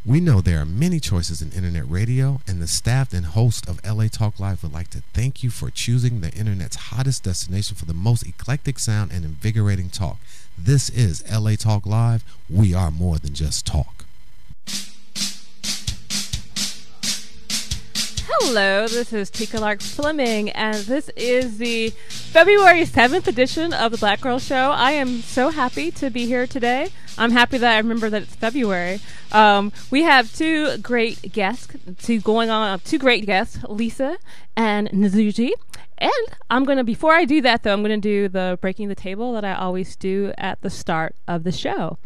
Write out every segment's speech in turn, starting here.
We know there are many choices in internet radio, and the staff and host of LA Talk Live would like to thank you for choosing the internet's hottest destination for the most eclectic sound and invigorating talk. This is LA Talk Live. We are more than just talk. Hello, this is Tika Lark Fleming, and this is the February 7th edition of the Black Grrl Show. I am so happy to be here today. I'm happy that I remember that it's February. We have two great guests, Lisa and Nzuji. And before I do that, though, I'm going to do the breaking the table that I always do at the start of the show.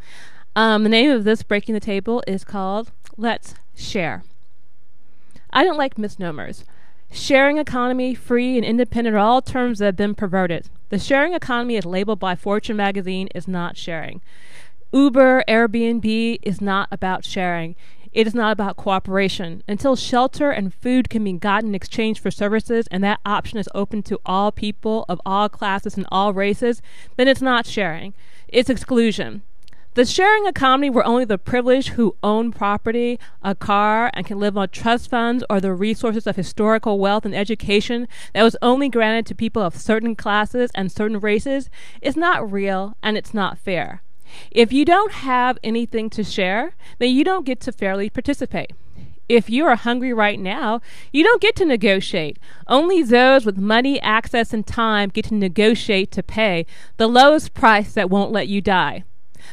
The name of this breaking the table is called Let's Share. I don't like misnomers. Sharing economy, free, and independent are all terms that have been perverted. The sharing economy as labeled by Fortune magazine is not sharing. Uber, Airbnb is not about sharing. It is not about cooperation. Until shelter and food can be gotten in exchange for services, and that option is open to all people of all classes and all races, then it's not sharing. It's exclusion. The sharing economy where only the privileged who own property, a car, and can live on trust funds or the resources of historical wealth and education that was only granted to people of certain classes and certain races is not real, and it's not fair. If you don't have anything to share, then you don't get to fairly participate. If you are hungry right now, you don't get to negotiate. Only those with money, access, and time get to negotiate to pay the lowest price that won't let you die.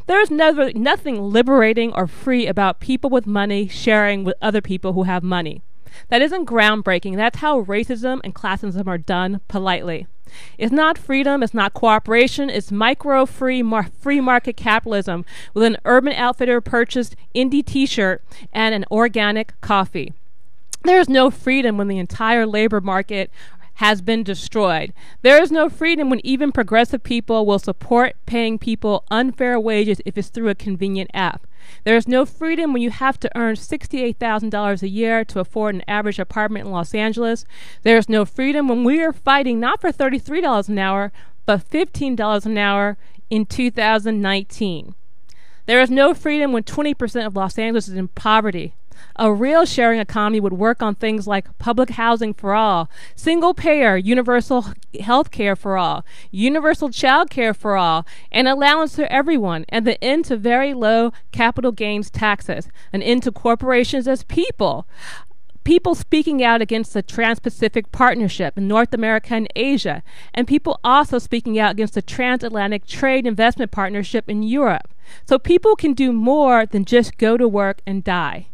There is nothing liberating or free about people with money sharing with other people who have money. That isn't groundbreaking. That's how racism and classism are done politely. It's not freedom. It's not cooperation. It's free market capitalism with an Urban Outfitter purchased indie t-shirt and an organic coffee. There is no freedom when the entire labor market has been destroyed. There is no freedom when even progressive people will support paying people unfair wages if it's through a convenient app. There is no freedom when you have to earn $68,000 a year to afford an average apartment in Los Angeles. There is no freedom when we are fighting not for $33 an hour, but $15 an hour in 2019. There is no freedom when 20% of Los Angeles is in poverty. A real sharing economy would work on things like public housing for all, single-payer, universal health care for all, universal child care for all, an allowance for everyone, and the end to very low capital gains taxes, an end to corporations as people. People speaking out against the Trans-Pacific Partnership in North America and Asia, and people also speaking out against the Transatlantic Trade Investment Partnership in Europe. So people can do more than just go to work and die.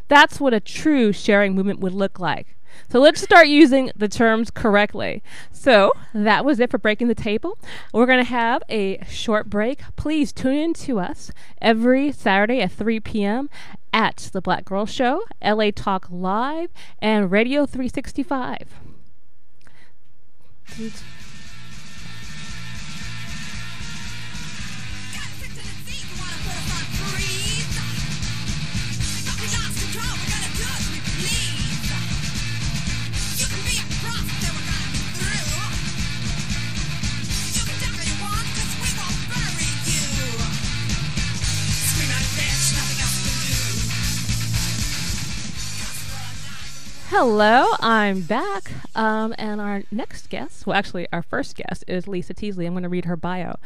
That's what a true sharing movement would look like. So let's start using the terms correctly. So that was it for Breaking the Table. We're going to have a short break. Please tune in to us every Saturday at 3 p.m. at The Black Grrl Show, LA Talk Live, and Radio 365. Please. Hello, I'm back, and our next guest, well actually our first guest, is Lisa Teasley. I'm going to read her bio.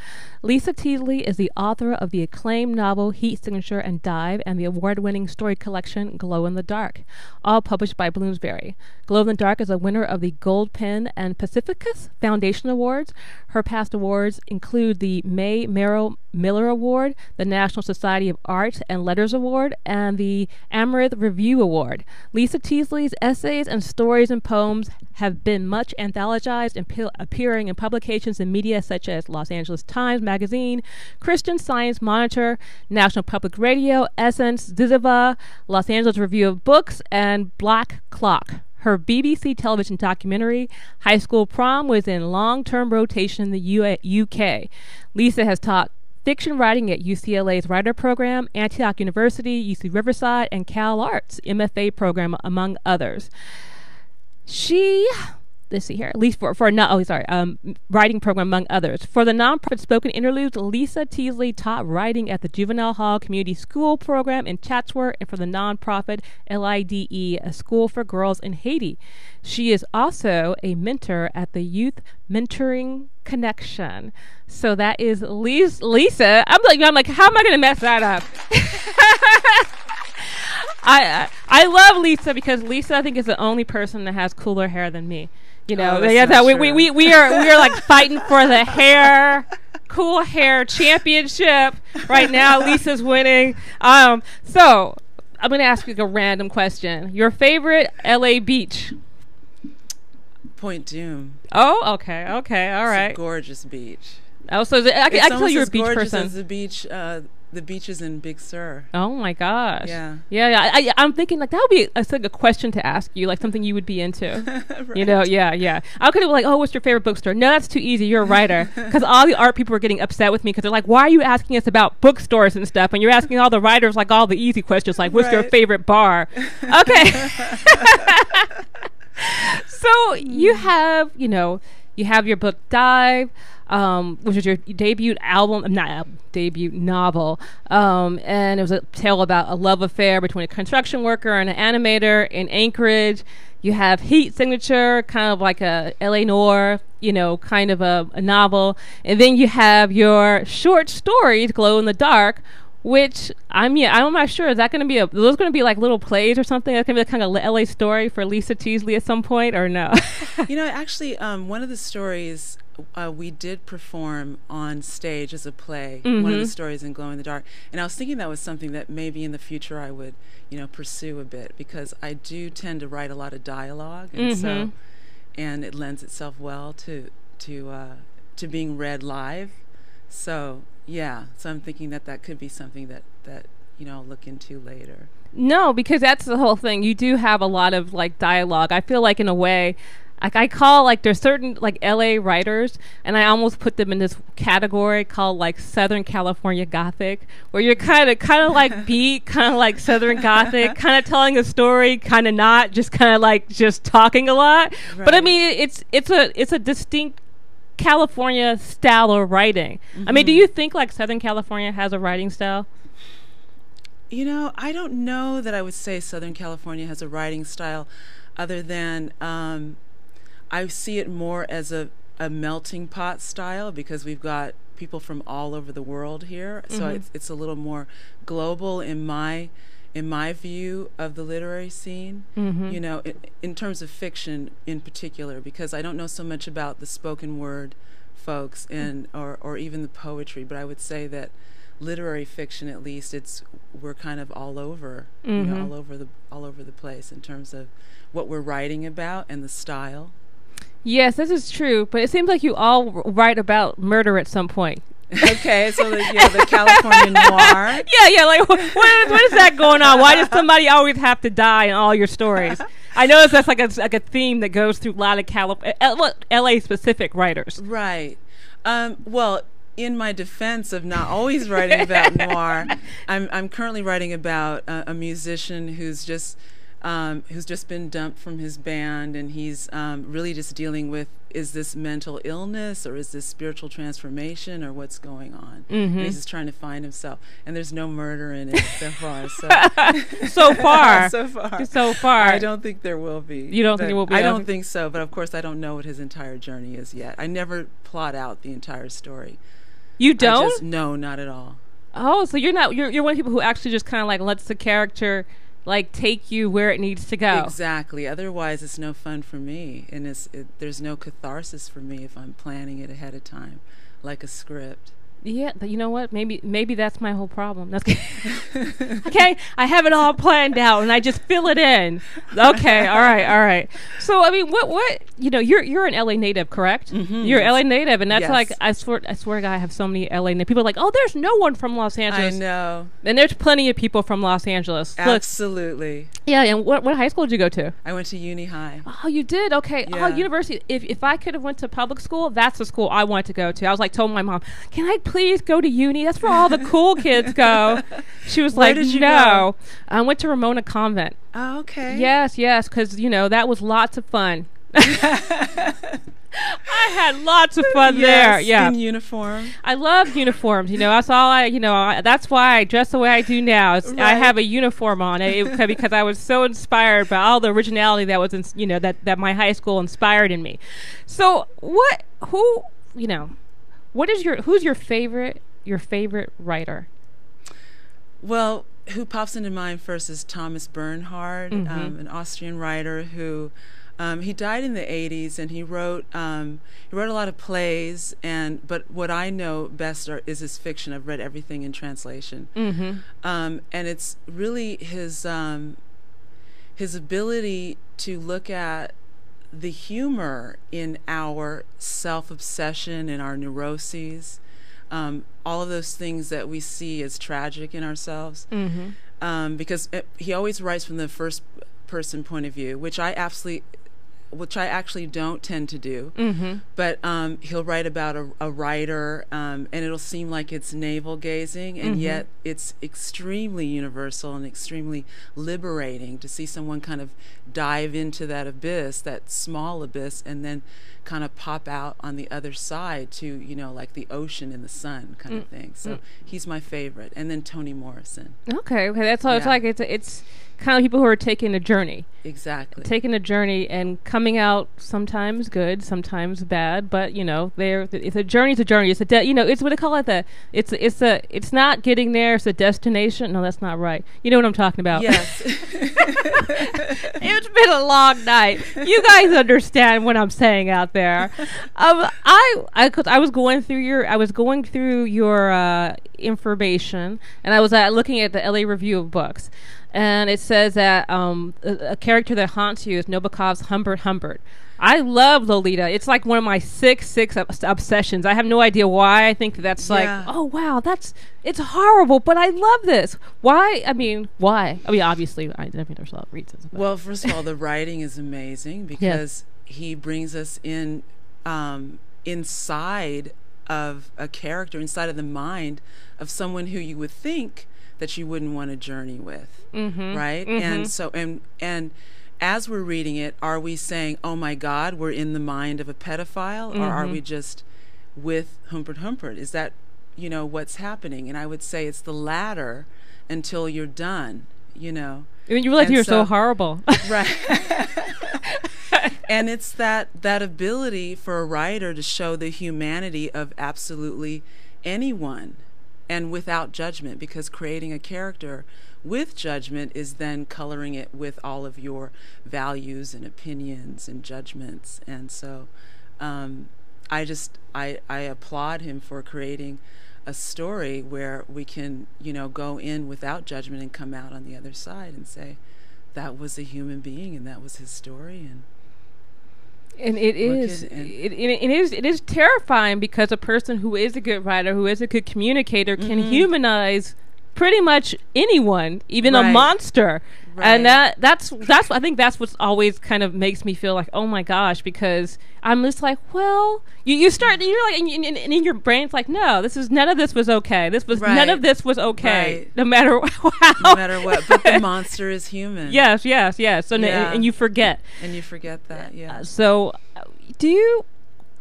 Lisa Teasley is the author of the acclaimed novel Heat Signature and Dive and the award-winning story collection Glow in the Dark, all published by Bloomsbury. Glow in the Dark is a winner of the Gold Pen and Pacificus Foundation Awards. Her past awards include the Merrill Miller Award, the National Society of Arts and Letters Award, and the Amaranth Review Award. Lisa Teasley's essays and stories and poems have been much anthologized and appearing in publications and media such as Los Angeles Times Magazine, Christian Science Monitor, National Public Radio, Essence, Zyzzyva, Los Angeles Review of Books, and Black Clock. Her BBC television documentary, High School Prom, was in long-term rotation in the UK. Lisa has taught fiction writing at UCLA's writer program, Antioch University, UC Riverside, and Cal Arts MFA program, among others. She let's see here, at least for not, writing program among others. For the nonprofit Spoken Interludes, Lisa Teasley taught writing at the Juvenile Hall Community School program in Chatsworth, and for the nonprofit LIDE, a school for girls in Haiti. She is also a mentor at the Youth Mentoring Connection. So that is Lisa. I'm like, how am I going to mess that up? I love Lisa because Lisa, I think, is the only person that has cooler hair than me. You know, we are like fighting for the cool hair championship right now. Lisa's winning. So I'm going to ask you a random question. Your favorite LA beach? Point Dume. Oh, okay, all right. It's a gorgeous beach. Oh, so I can tell you're a beach person. As the beaches in Big Sur. Oh my gosh. Yeah. I'm thinking like that would be a question to ask you, like something you would be into. Right. You know, yeah. I could have like, oh, what's your favorite bookstore? No, that's too easy. You're a writer. Because all the art people are getting upset with me because they're like, why are you asking us about bookstores and stuff? And you're asking all the writers like all the easy questions, like what's your favorite bar? Okay. So you have your book Dive, which is your debut novel, and it was a tale about a love affair between a construction worker and an animator in Anchorage. You have Heat Signature, kind of like a L.A. noir, kind of a novel, and then you have your short stories, Glow in the Dark, which I'm not sure. Is that going to be those going to be like little plays or something? That's going to be a kind of LA story for Lisa Teasley at some point, or no? Actually, one of the stories we did perform on stage as a play. Mm-hmm. One of the stories in Glow in the Dark, and I was thinking that was something that maybe in the future I would, pursue a bit, because I do tend to write a lot of dialogue, and and it lends itself well to being read live. So I'm thinking that could be something that I'll look into later. No, because that's the whole thing. You do have a lot of like dialogue. I feel like in a way, like I call like there's certain like LA writers, and I almost put them in this category called like Southern California Gothic, where you're kind of like beat, kind of like Southern Gothic, kind of telling a story, kind of not, just kind of like just talking a lot. Right. But I mean, it's a distinct California style of writing. Mm-hmm. I mean, do you think like Southern California has a writing style? I don't know that I would say Southern California has a writing style, other than I see it more as a melting pot style, because we've got people from all over the world here. Mm-hmm. So it's a little more global in my view of the literary scene. Mm-hmm. In terms of fiction in particular, because I don't know so much about the spoken word folks or even the poetry, but I would say that literary fiction, at least, we're kind of all over, mm-hmm. all over the place in terms of what we're writing about and the style. Yes, this is true, but it seems like you all write about murder at some point. Okay, so the California noir. Yeah, like what is that going on? Why does somebody always have to die in all your stories? I know that's like a theme that goes through a lot of LA specific writers. Right. Well, in my defense of not always writing about noir, I'm currently writing about a musician who's just been dumped from his band, and he's really just dealing with, is this mental illness or is this spiritual transformation or what's going on? Mm-hmm. And he's just trying to find himself, and there's no murder in it so far. So far. I don't think there will be. You don't think there will be? I don't think so, but of course I don't know what his entire journey is yet. I never plot out the entire story. You don't? No, not at all. Oh, so you're one of the people who actually just kind of like lets the character like take you where it needs to go. Exactly. Otherwise, it's no fun for me, and there's no catharsis for me if I'm planning it ahead of time, like a script. Yeah, but you know what? Maybe that's my whole problem. Okay, I have it all planned out, and I just fill it in. Okay, all right. So, I mean, what you're an LA native, correct? Mm-hmm. You're an LA native, and that's yes. Like I swear to God, I have so many LA native people are like, oh, there's no one from Los Angeles. I know, and there's plenty of people from Los Angeles. Absolutely. Look, yeah, and what high school did you go to? I went to Uni High. Oh, you did? Okay. Yeah. Oh, university. If I could have went to public school, that's the school I wanted to go to. I was like, told my mom, can I please go to uni? That's where all the cool kids go. She was Where like, did you no. go? I went to Ramona Convent. Oh, okay. Yes, because, that was lots of fun. I had lots of fun there. Yeah, in uniform. I love uniforms. That's all that's why I dress the way I do now. Right. I have a uniform on because I was so inspired by all the originality that was that my high school inspired in me. So who's your favorite writer? Well, who pops into mind first is Thomas Bernhard, an Austrian writer who he died in the 80s, and he wrote a lot of plays. But what I know best is his fiction. I've read everything in translation, and it's really his ability to look at the humor in our self-obsession and our neuroses. All of those things that we see as tragic in ourselves, because he always writes from the first person point of view, which I actually don't tend to do. But he'll write about a writer, and it'll seem like it's navel gazing, and yet it's extremely universal and extremely liberating to see someone kind of dive into that abyss, that small abyss, and then kind of pop out on the other side to, like the ocean in the sun kind of thing. So he's my favorite. And then Toni Morrison. Okay. That's all. It's like it's kind of people who are taking a journey. Exactly. Taking a journey and coming out sometimes good, sometimes bad, but it's a journey. It's a journey. It's it's what they call it. It's not getting there. It's a destination. No, that's not right. You know what I'm talking about? Yes. It's been a long night. You guys understand what I'm saying out there. I was going through your information, and I was looking at the LA Review of Books. And it says that a character that haunts you is Nabokov's Humbert Humbert. I love Lolita. It's like one of my six obsessions. I have no idea why I think that's like, oh, wow, it's horrible, but I love this. Why? I mean, obviously, there's a lot of reasons. Well, first of all, the writing is amazing because he brings us in inside of a character, inside of the mind of someone who you would think that you wouldn't want to journey with, right? And so, and as we're reading it, are we saying, oh my God, we're in the mind of a pedophile, or are we just with Humbert Humbert? Is that, what's happening? And I would say it's the latter until you're done, And you realize you're so horrible. Right. And it's that ability for a writer to show the humanity of absolutely anyone, and without judgment, because creating a character with judgment is then coloring it with all of your values and opinions and judgments. And so I applaud him for creating a story where we can, go in without judgment and come out on the other side and say, that was a human being and that was his story. And it is terrifying, because a person who is a good writer, who is a good communicator, can humanize pretty much anyone, even a monster. Right. And that's I think that's what's always kind of makes me feel like, oh my gosh, because I'm just like, well, you're like, and in your brain it's like, no, none of this was okay. None of this was okay, no matter how. No matter what. But the monster is human. Yes. So and you forget. And you forget that. Yeah. So, do you?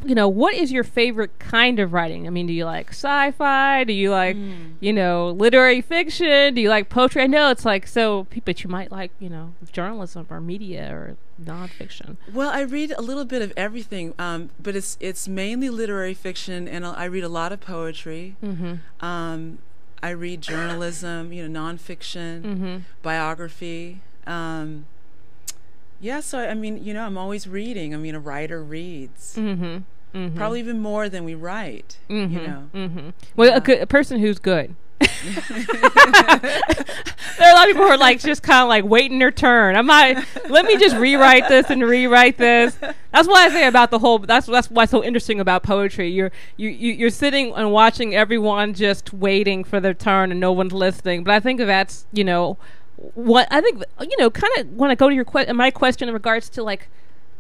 What is your favorite kind of writing? I mean, do you like sci-fi? Do you like, literary fiction? Do you like poetry? I know it's like but you might like, journalism or media or nonfiction. Well, I read a little bit of everything, but it's mainly literary fiction, and I read a lot of poetry. I read journalism, nonfiction, biography. So I mean, I'm always reading. I mean, a writer readds. Probably even more than we write. Well, a person who's good. There are a lot of people who are like just kind of like waiting their turn. Let me just rewrite this and rewrite this. That's why I say about the whole. That's why it's so interesting about poetry. You're sitting and watching everyone just waiting for their turn and no one's listening. But I think that's what I think. Kind of want to go to my question in regards to like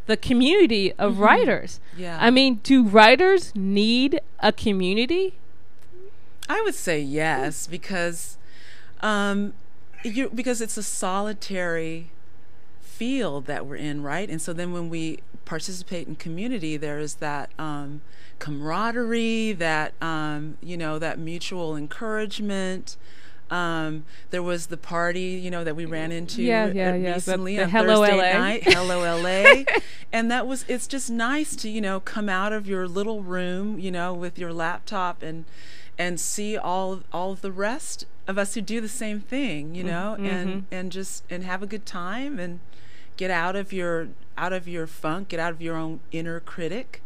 the community of writers. Yeah. I mean, do writers need a community? I would say yes, because it's a solitary field that we're in, right? And so then when we participate in community, there is that camaraderie, that that mutual encouragement. There was the party, that we ran into recently on Hello Thursday LA. night, Hello LA, and it's just nice to come out of your little room, with your laptop and see all of the rest of us who do the same thing, and have a good time and get out of your funk, get out of your own inner critic,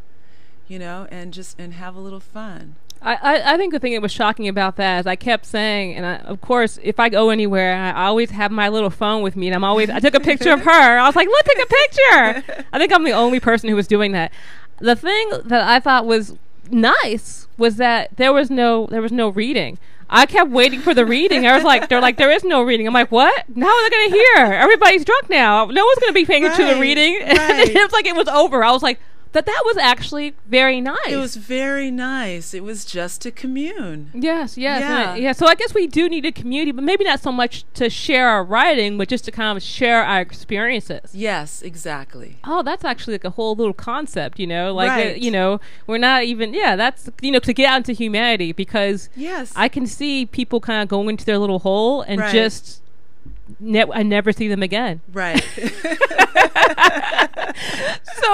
and have a little fun. I think the thing that was shocking about that is I kept saying, and of course, if I go anywhere, I always have my little phone with me, and I took a picture of her. I was like, look, take a picture. I think I'm the only person who was doing that. The thing that I thought was nice was that there was no reading. I kept waiting for the reading. I was like, they're like, there is no reading. I'm like, what? How are they going to hear? Everybody's drunk now. No one's going to be paying attention to the reading. Right. It was like it was over. I was like, that was actually very nice. It was very nice. It was just to commune. Yes. Yeah. So I guess we do need a community, but maybe not so much to share our writing, but just to kind of share our experiences. Yes, exactly. Oh, that's actually like a whole little concept, Right. We're not even, that's, to get out into humanity, because yes, I can see people kind of go into their little hole and right. just I never see them again. Right. So,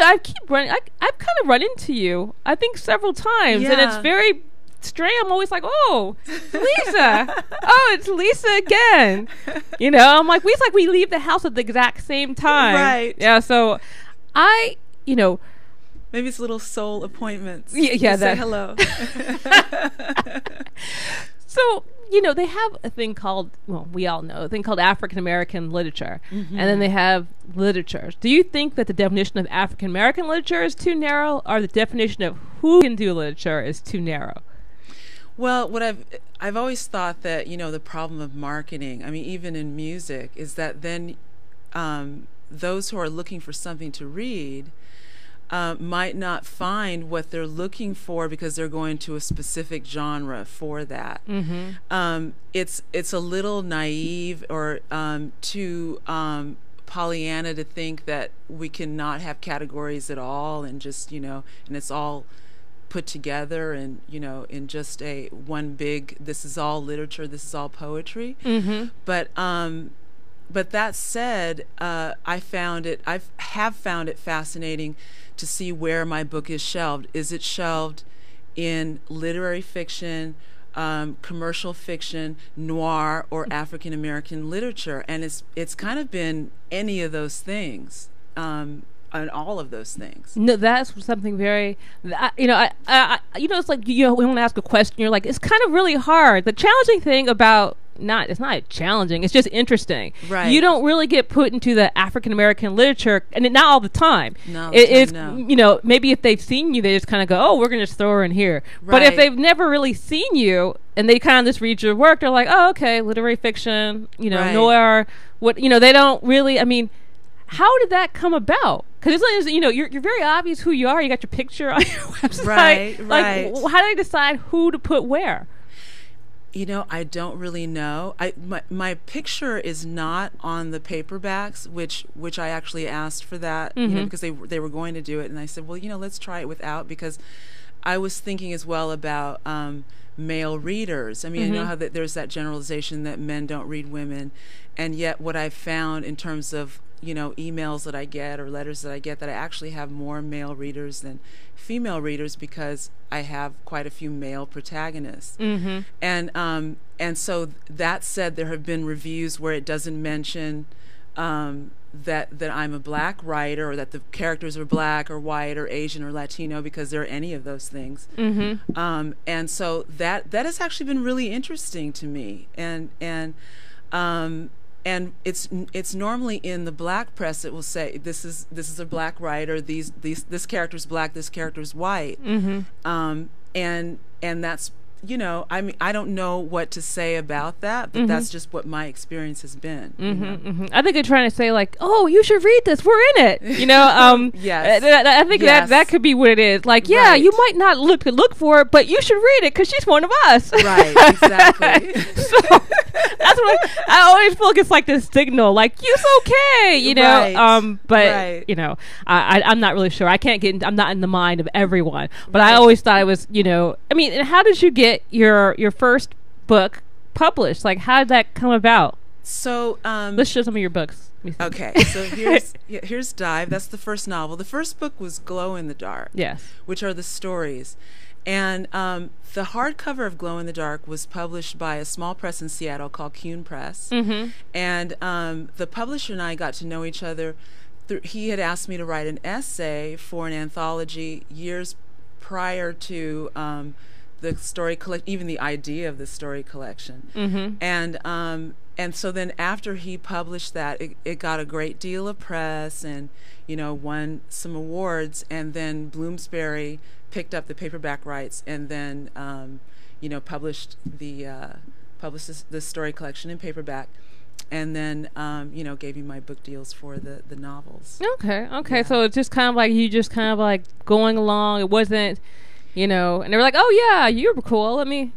I keep running. I've kind of run into you, I think, several times, and it's very strange. I'm always like, oh, Lisa. Oh, it's Lisa again. I'm like, it's like we leave the house at the exact same time. Right. Yeah. So, maybe it's little soul appointments. Yeah. Say hello. So, they have a thing called, we all know, a thing called African American literature. Mm-hmm. And then they have literature. Do you think that the definition of African American literature is too narrow, or the definition of who can do literature is too narrow? Well, what I've always thought that, the problem of marketing, I mean, even in music, is that then those who are looking for something to read might not find what they're looking for because they're going to a specific genre for that. Mm-hmm. It's a little naive or too Pollyanna to think that we cannot have categories at all and just, and it's all put together and, in just one big, this is all literature, this is all poetry. Mm-hmm. But that said, I have found it fascinating to see where my book is shelved. Is it shelved in literary fiction, commercial fiction, noir, or African American literature? And it's kind of been any of those things, and all of those things. No, that's something very, it's like, we want to ask a question. You're like, it's kind of really hard. The challenging thing about it's not challenging, it's just interesting. Right. You don't really get put into the African American literature, and not all the time. No, maybe if they've seen you, they just kind of go, oh, we're going to just throw her in here. Right. But if they've never really seen you and they kind of just read your work, they're like, oh, okay, literary fiction, right. noir, they don't really, how did that come about? Because you're very obvious who you are. You got your picture on your website. Right. How do they decide who to put where? I don't really know. My picture is not on the paperbacks, which I actually asked for that, mm-hmm. Because they were going to do it, and I said, well, let's try it without, because I was thinking as well about male readers. I mean, mm-hmm. I know how there's that generalization that men don't read women, and yet what I've found in terms of emails that I get or letters that I get, that I actually have more male readers than female readers because I have quite a few male protagonists. Mm-hmm. And so that said, there have been reviews where it doesn't mention that I'm a black writer, or that the characters are black or white or Asian or Latino, because they're any of those things. Mm-hmm. And so that has actually been really interesting to me. And it's normally in the black press, it will say this is a black writer, this character's black, this character's white. Mm-hmm. And that's, I don't know what to say about that, but mm-hmm. that's just what my experience has been. Mm-hmm, mm-hmm. I think they're trying to say, like, oh, you should read this, we're in it. Yes. I think yes. that could be what it is. Like, yeah, right. You might not look for it, but you should read it because she's one of us. Right, exactly. That's what I always feel like it's like this signal, like you's okay, you know. Right. But you know, I'm not really sure. I can't get. I'm not in the mind of everyone. But I always thought it was, you know. I mean, how did you get your first book published? Like, how did that come about? So let's show some of your books. Okay, so here's Dive. That's the first novel. The first book was Glow in the Dark. Yes, which are the stories. And the hardcover of Glow in the Dark was published by a small press in Seattle called Kuhn Press. Mm-hmm. And the publisher and I got to know each other. He had asked me to write an essay for an anthology years prior to the story collection, even the idea of the story collection. Mm-hmm. And so then after he published that, it got a great deal of press and, you know, won some awards. And then Bloomsbury picked up the paperback rights and then, you know, published the story collection in paperback. And then, you know, gave me my book deals for the novels. Okay. Yeah. So it's just kind of like you just kind of like going along. It wasn't, you know, and they were like, oh, yeah, you were cool. Let me.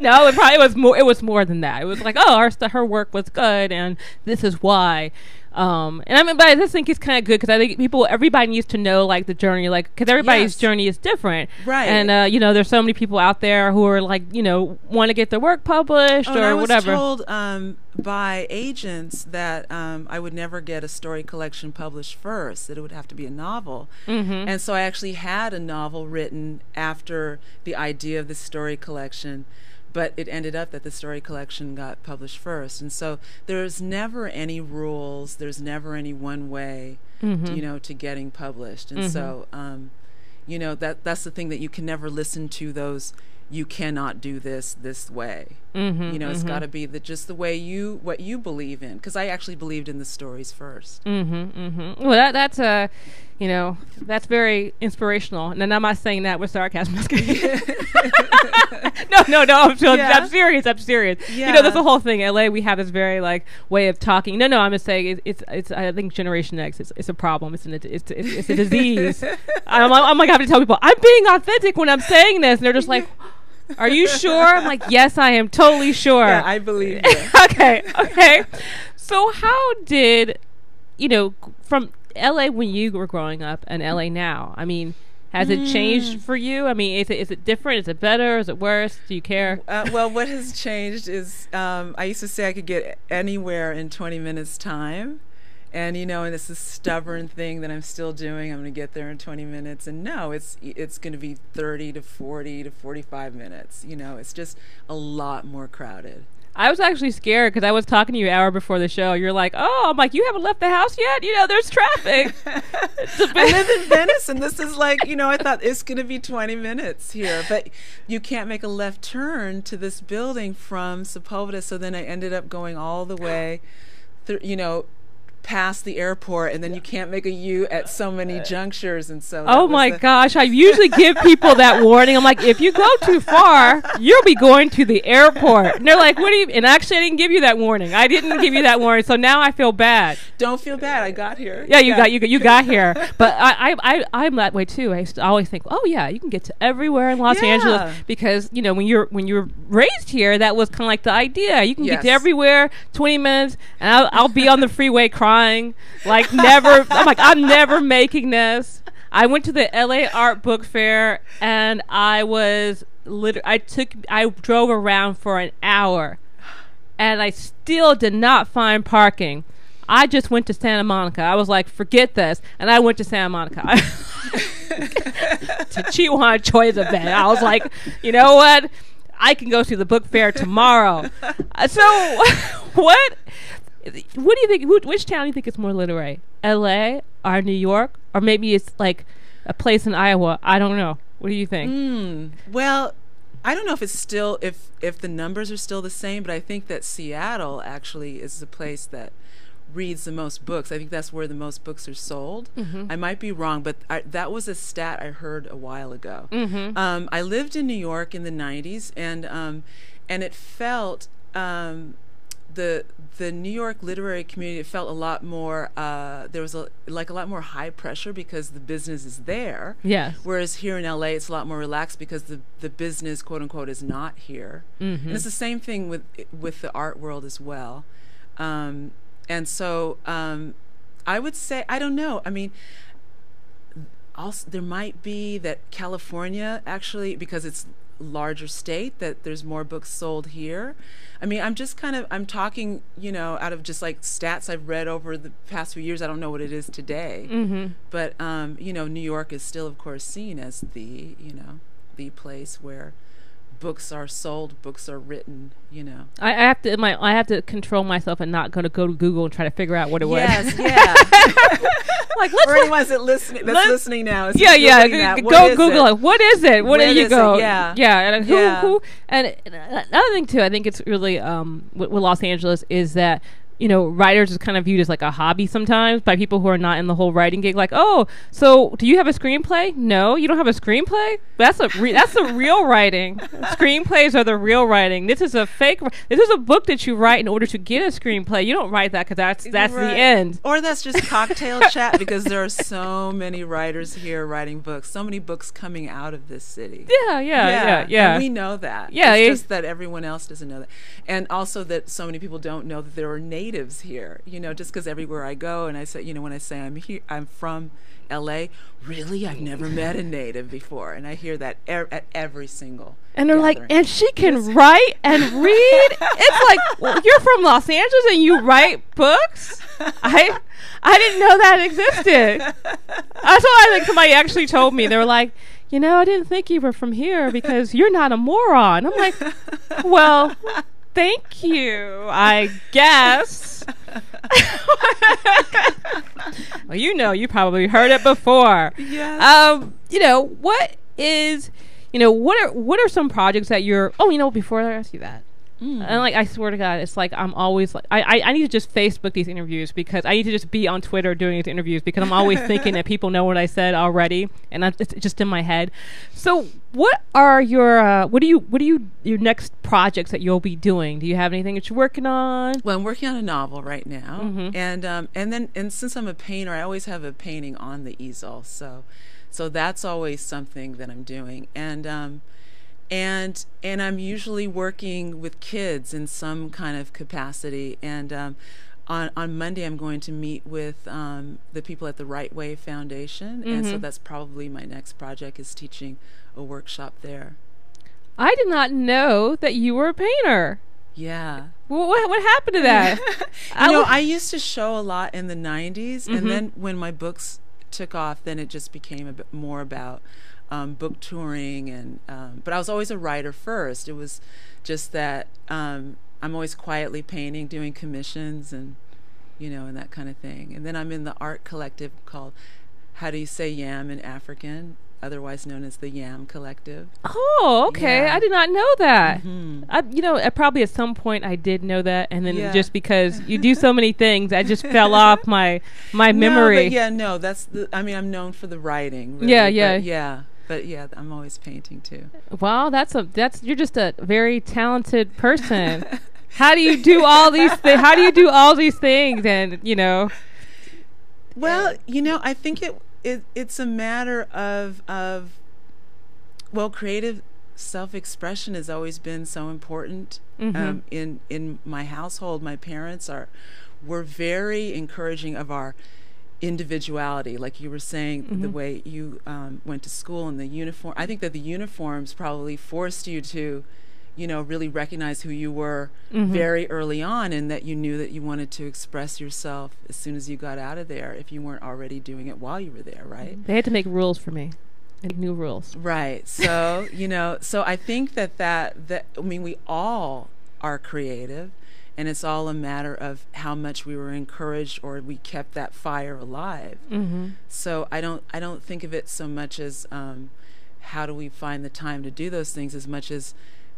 No, it was more. It was more than that. It was like, oh, her work was good, and this is why. And I mean, but I just think it's kind of good because I think everybody needs to know like the journey, like because everybody's journey is different, right? And you know, there's so many people out there who are like, you know, want to get their work published or whatever. I was told by agents that I would never get a story collection published first; that it would have to be a novel. Mm-hmm. And so I actually had a novel written after the idea of the story collection. But it ended up that the story collection got published first. And so there's never any rules. There's never any one way, you know, to getting published. And so, you know, that's the thing that you can never listen to those, you cannot do this way. You know, it's got to be just the way what you believe in. Because I actually believed in the stories first. Well, that's you know, that's very inspirational. And I'm not saying that with sarcasm. No, I'm serious. Yeah. You know, that's the whole thing. LA, we have this very like way of talking. No, I'm just saying it's I think Generation X it's a problem. It's a disease. I'm like, I have to tell people I'm being authentic when I'm saying this, and they're just like, are you sure? I'm like, yes, I am totally sure. Yeah, I believe you. Okay. So how did, you know, from LA when you were growing up and LA now, I mean, has it changed for you? I mean, is it different? Is it better? Is it worse? Do you care? Well, what has changed is I used to say I could get anywhere in 20 minutes time. And, you know, and it's this stubborn thing that I'm still doing. I'm going to get there in 20 minutes. And no, it's going to be 30 to 40 to 45 minutes. You know, it's just a lot more crowded. I was actually scared because I was talking to you an hour before the show. You're like, oh, I'm like, you haven't left the house yet? You know, there's traffic. I live in Venice, and this is like, you know, I thought it's going to be 20 minutes here. But you can't make a left turn to this building from Sepulveda. So then I ended up going all the way, you know, past the airport, and then you can't make a U at so many junctures. And so oh my gosh, I usually give people that warning. I'm like, if you go too far, you'll be going to the airport. And they're like, what do you, and actually I didn't give you that warning. I didn't give you that warning, so now I feel bad. Don't feel bad, I got here. Yeah, you got here. But I'm that way too. I always think, oh yeah, you can get to everywhere in Los Angeles, because you know, when you're raised here, that was kind of like the idea. You can get to everywhere 20 minutes, and I'll be on the freeway crying like never. I'm like, I'm never making this. I went to the LA Art Book Fair, and I drove around for an hour, and I still did not find parking. I just went to Santa Monica. I was like, forget this, and I went to Santa Monica to Chihuahua Choi's event. I was like, you know what? I can go to the book fair tomorrow. So what do you think? Which town do you think is more literary? LA or New York? Or maybe it's like a place in Iowa. I don't know. What do you think? Well, I don't know if it's still, if the numbers are still the same, but I think that Seattle actually is the place that reads the most books. I think that's where the most books are sold. I might be wrong, but that was a stat I heard a while ago. I lived in New York in the 90s, and it felt the New York literary community felt a lot more. There was a lot more high pressure because the business is there. Yes. Whereas here in LA, it's a lot more relaxed because the business, quote unquote, is not here. Mm-hmm. And it's the same thing with the art world as well. And so I would say, I don't know. I mean, also there might be that California actually, because it's larger state, that there's more books sold here. I mean, I'm talking, out of just like stats I've read over the past few years. I don't know what it is today, Mm-hmm. but New York is still, of course, seen as the place where books are sold, books are written. I have to control myself and not go to Google and try to figure out what it was. Yes, yeah. Like, or anyone that's listening now. Is Yeah. Go Google it? Like, what is it? What do you go? It? Yeah. And who? And another thing too, I think it's really with Los Angeles is that writers is kind of viewed as like a hobby sometimes by people who are not in the whole writing gig. Like, oh, so do you have a screenplay? No, you don't have a screenplay? That's the real writing. Screenplays are the real writing. This is a fake. This is a book that you write in order to get a screenplay. You don't write that because that's right. the end. Or that's just cocktail chat, because there are so many writers here writing books. So many books coming out of this city. Yeah. And we know that. Yeah, it's just that everyone else doesn't know that, and also that so many people don't know that there are natives here. Just because everywhere I go and I say, when I say I'm from LA, really, I've never met a native before, and I hear that at every single. And they're gathering. like, and she can write and read. It's like, well, you're from Los Angeles and you write books? I didn't know that existed. That's what I think somebody actually told me. They were like, I didn't think you were from here because you're not a moron. I'm like, well, thank you, I guess. Well, you probably heard it before. Yes. What are some projects that you're? Oh, before I ask you that, and I swear to God, it's like I'm always like I need to just Facebook these interviews because I need to just be on Twitter doing these interviews because I'm always thinking that people know what I said already, and it's just in my head. So, what are your your next projects that you'll be doing? Do you have anything that you're working on? Well, I'm working on a novel right now, and since I'm a painter, I always have a painting on the easel, so that's always something that I'm doing, and I'm usually working with kids in some kind of capacity, and on Monday I'm going to meet with the people at the Right Way Foundation, and so that's probably my next project, is teaching a workshop there. I did not know that you were a painter. Yeah. What happened to that? I used to show a lot in the 90s, and then when my books took off, then it just became a bit more about book touring, and but I was always a writer first. It was just that I'm always quietly painting, doing commissions, and and that kind of thing. And then I'm in the art collective called How Do You Say Yam in African, otherwise known as the Yam Collective. Oh, okay. Yeah. I did not know that. Probably at some point I did know that, and then just because you do so many things, I just fell off my memory. That's I'm known for the writing. Really, But I'm always painting too. Wow, you're just a very talented person. How do you do all these things? How do you do all these things? And Well, I think it's a matter of creative self-expression has always been so important. In my household. My parents were very encouraging of our individuality, like you were saying, the way you went to school and the uniform. I think that the uniforms probably forced you to really recognize who you were very early on, and that you knew that you wanted to express yourself as soon as you got out of there, if you weren't already doing it while you were there, right? They had to make rules for me, and new rules. Right. So, so I think that we all are creative, and it's all a matter of how much we were encouraged or we kept that fire alive. So I don't think of it so much as how do we find the time to do those things, as much as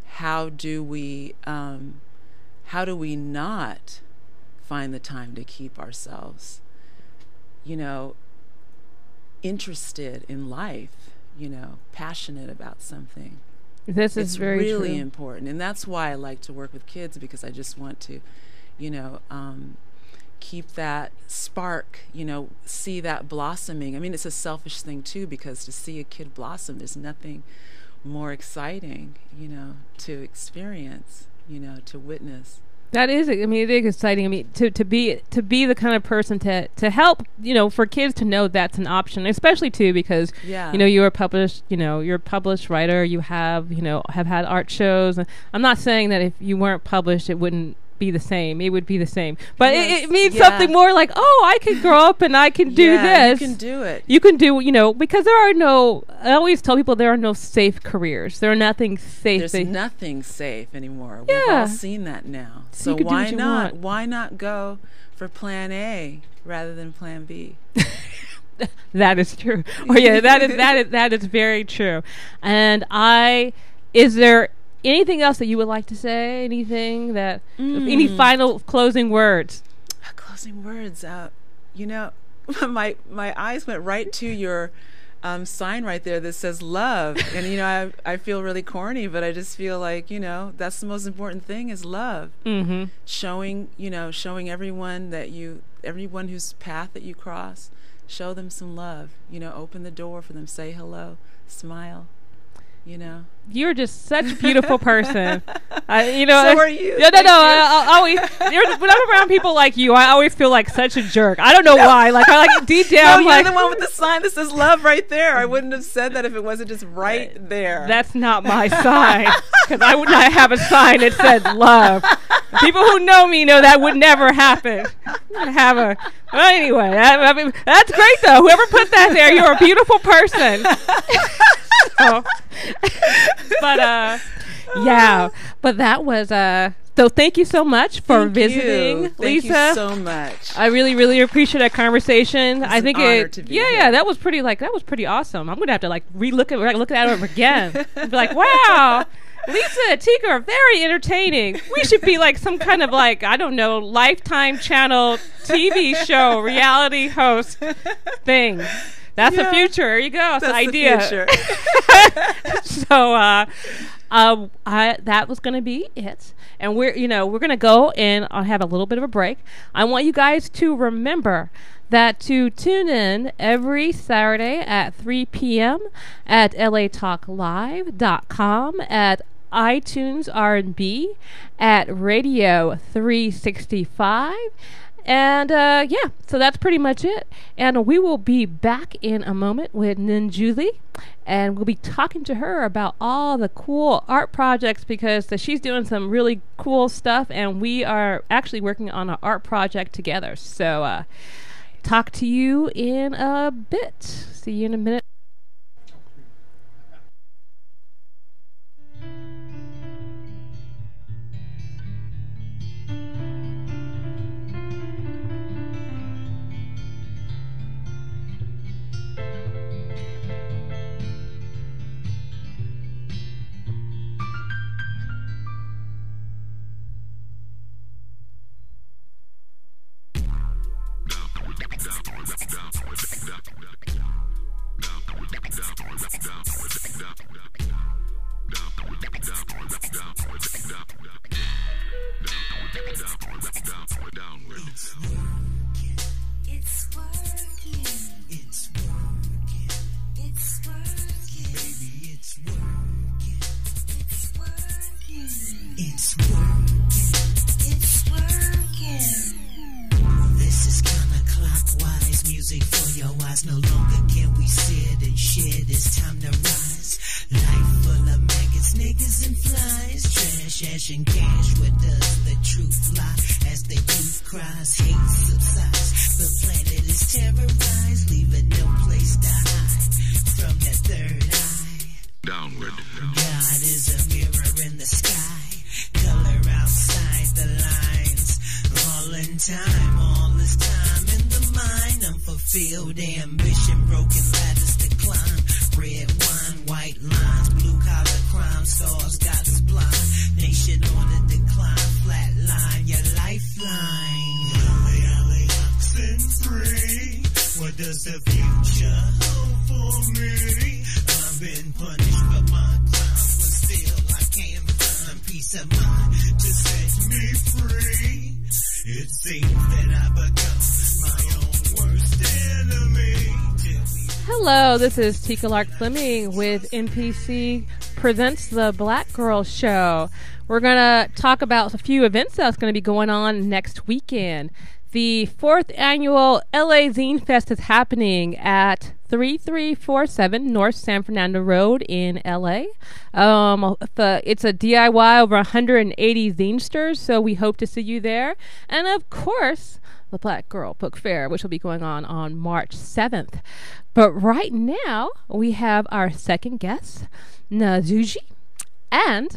how do we not find the time to keep ourselves, interested in life, passionate about something. This is very really true. important, and that's why I like to work with kids, because I just want to keep that spark, see that blossoming. I mean, it's a selfish thing too, because to see a kid blossom, there's nothing more exciting, to experience, to witness. That is, I mean, it is exciting. I mean, to be the kind of person to help, for kids to know that's an option, especially too because, you're a published writer. You have had art shows. I'm not saying that if you weren't published, it wouldn't be the same. It would be the same, but it means something more like, oh, I can grow up and I can do this. You can do it. You can do, because I always tell people there are no safe careers. There are nothing safe. There's nothing safe anymore. We've all seen that now. So why not? Why not go for plan A rather than plan B? That is true. Oh yeah, that is very true. And is there anything else that you would like to say? Anything that any final closing words? Closing words. My eyes went right to your sign right there that says love, and I feel really corny, but I just feel like that's the most important thing is love. Mm-hmm. Showing everyone whose path that you cross, show them some love. Open the door for them, say hello, smile. You're just such a beautiful person. So are you. No. I always, when I'm around people like you, I always feel like such a jerk. I don't know why. Like deep down. No, you're the one with the sign that says love right there. I wouldn't have said that if it wasn't just right there. That's not my sign, because I would not have a sign that said love. People who know me know that would never happen. Well, anyway, I mean, that's great though. Whoever put that there, you're a beautiful person. But that was so thank you so much for visiting, Lisa. Thank you so much. I really, really appreciate that conversation. I think that was pretty awesome. I'm gonna have to look at that over again and be like, wow, Lisa and Tika are very entertaining. We should be like some kind of I don't know, Lifetime Channel TV show reality host thing. That's the future. There you go. It's an idea. The future. So that was going to be it. And we're going to go and have a little bit of a break. I want you guys to remember that to tune in every Saturday at 3 p.m. at latalklive.com, at iTunes R&B, at Radio 365. And so that's pretty much it. And we will be back in a moment with Nzuji, and we'll be talking to her about all the cool art projects, because she's doing some really cool stuff, and we are actually working on an art project together. So talk to you in a bit. See you in a minute. No longer can we sit and shed, it's time to rise. Life full of maggots, niggas and flies. Trash, ash and cash, where does the truth lie? As the youth cries, hate subsides. The planet is terrorized, leaving no place to hide from the third eye. Downward. God is a mirror in the sky, color outside the lines. All in time, all this time in the mind. Unfulfilled ambition, broken ladders to climb. Red wine, white lines, blue collar crime, stars got us blind. Nation on the decline, flat line, your lifeline. Alley, oxen free. What does the future hold for me? I've been punished for my crimes, but still I can't find peace of mind to set me free. It seems that I become my own worst enemy. Hello, this is Tika Lark Fleming with MPC Presents the Black Grrl Show. We're going to talk about a few events that's going to be going on next weekend. The 4th annual LA Zine Fest is happening at 3347 North San Fernando Road in LA. It's a DIY over 180 zinesters, so we hope to see you there. And of course, the Black Grrl Book Fair, which will be going on March 7th. But right now, we have our second guest, Nzuji, and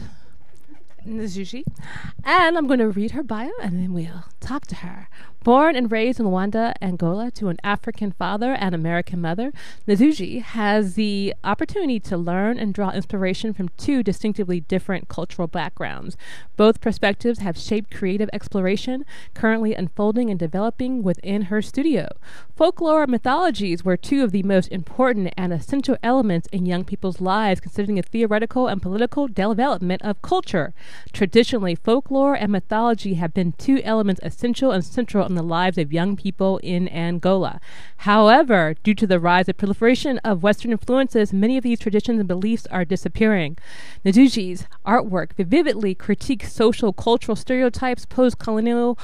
I'm going to read her bio and then we'll talk to her. Born and raised in Luanda, Angola, to an African father and American mother, Nzuji has the opportunity to learn and draw inspiration from two distinctively different cultural backgrounds. Both perspectives have shaped creative exploration, currently unfolding and developing within her studio. Folklore and mythologies were two of the most important and essential elements in young people's lives, considering the theoretical and political development of culture. Traditionally, folklore and mythology have been two elements essential and central in the lives of young people in Angola. However, due to the rise and proliferation of Western influences, many of these traditions and beliefs are disappearing. Nzuji's artwork vividly critiques social, cultural stereotypes, post-colonial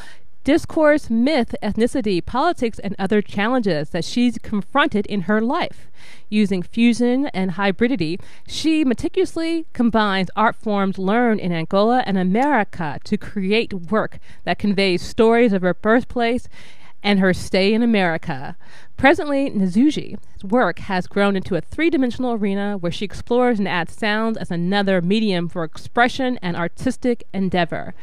discourse, myth, ethnicity, politics, and other challenges that she's confronted in her life. Using fusion and hybridity, she meticulously combines art forms learned in Angola and America to create work that conveys stories of her birthplace and her stay in America. Presently, Nzuji's work has grown into a three-dimensional arena where she explores and adds sounds as another medium for expression and artistic endeavor.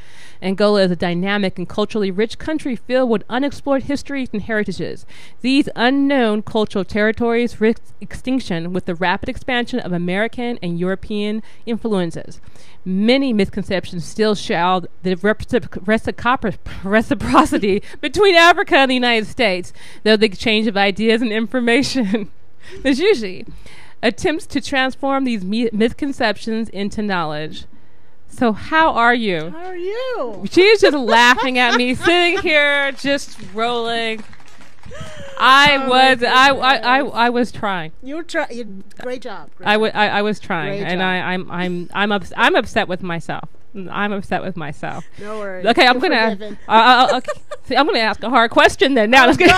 Angola is a dynamic and culturally rich country filled with unexplored histories and heritages. These unknown cultural territories risk extinction with the rapid expansion of American and European influences. Many misconceptions still shroud the reciprocity between Africa and the United States, though the exchange of ideas and information Nzuji attempts to transform these misconceptions into knowledge. So how are you? How are you? She's just laughing at me, sitting here, just rolling. I was trying. You were trying. Great job. I was trying, Great and job. I'm upset with myself. I'm upset with myself. No worries. Okay, I'm gonna. Okay. See, I'm gonna ask a hard question then. Now let's get.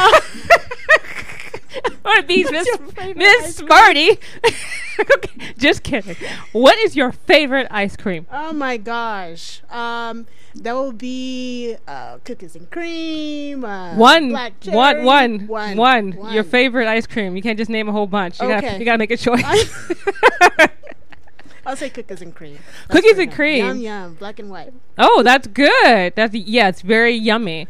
Or be Miss Smarty. Okay, just kidding. What is your favorite ice cream? Oh my gosh. That would be cookies and cream. Black cherry. One. Your favorite ice cream. You can't just name a whole bunch. You gotta make a choice. I'll say cookies and cream. Cookies and cream. Yum yum. Black and white. Oh, that's good. It's very yummy.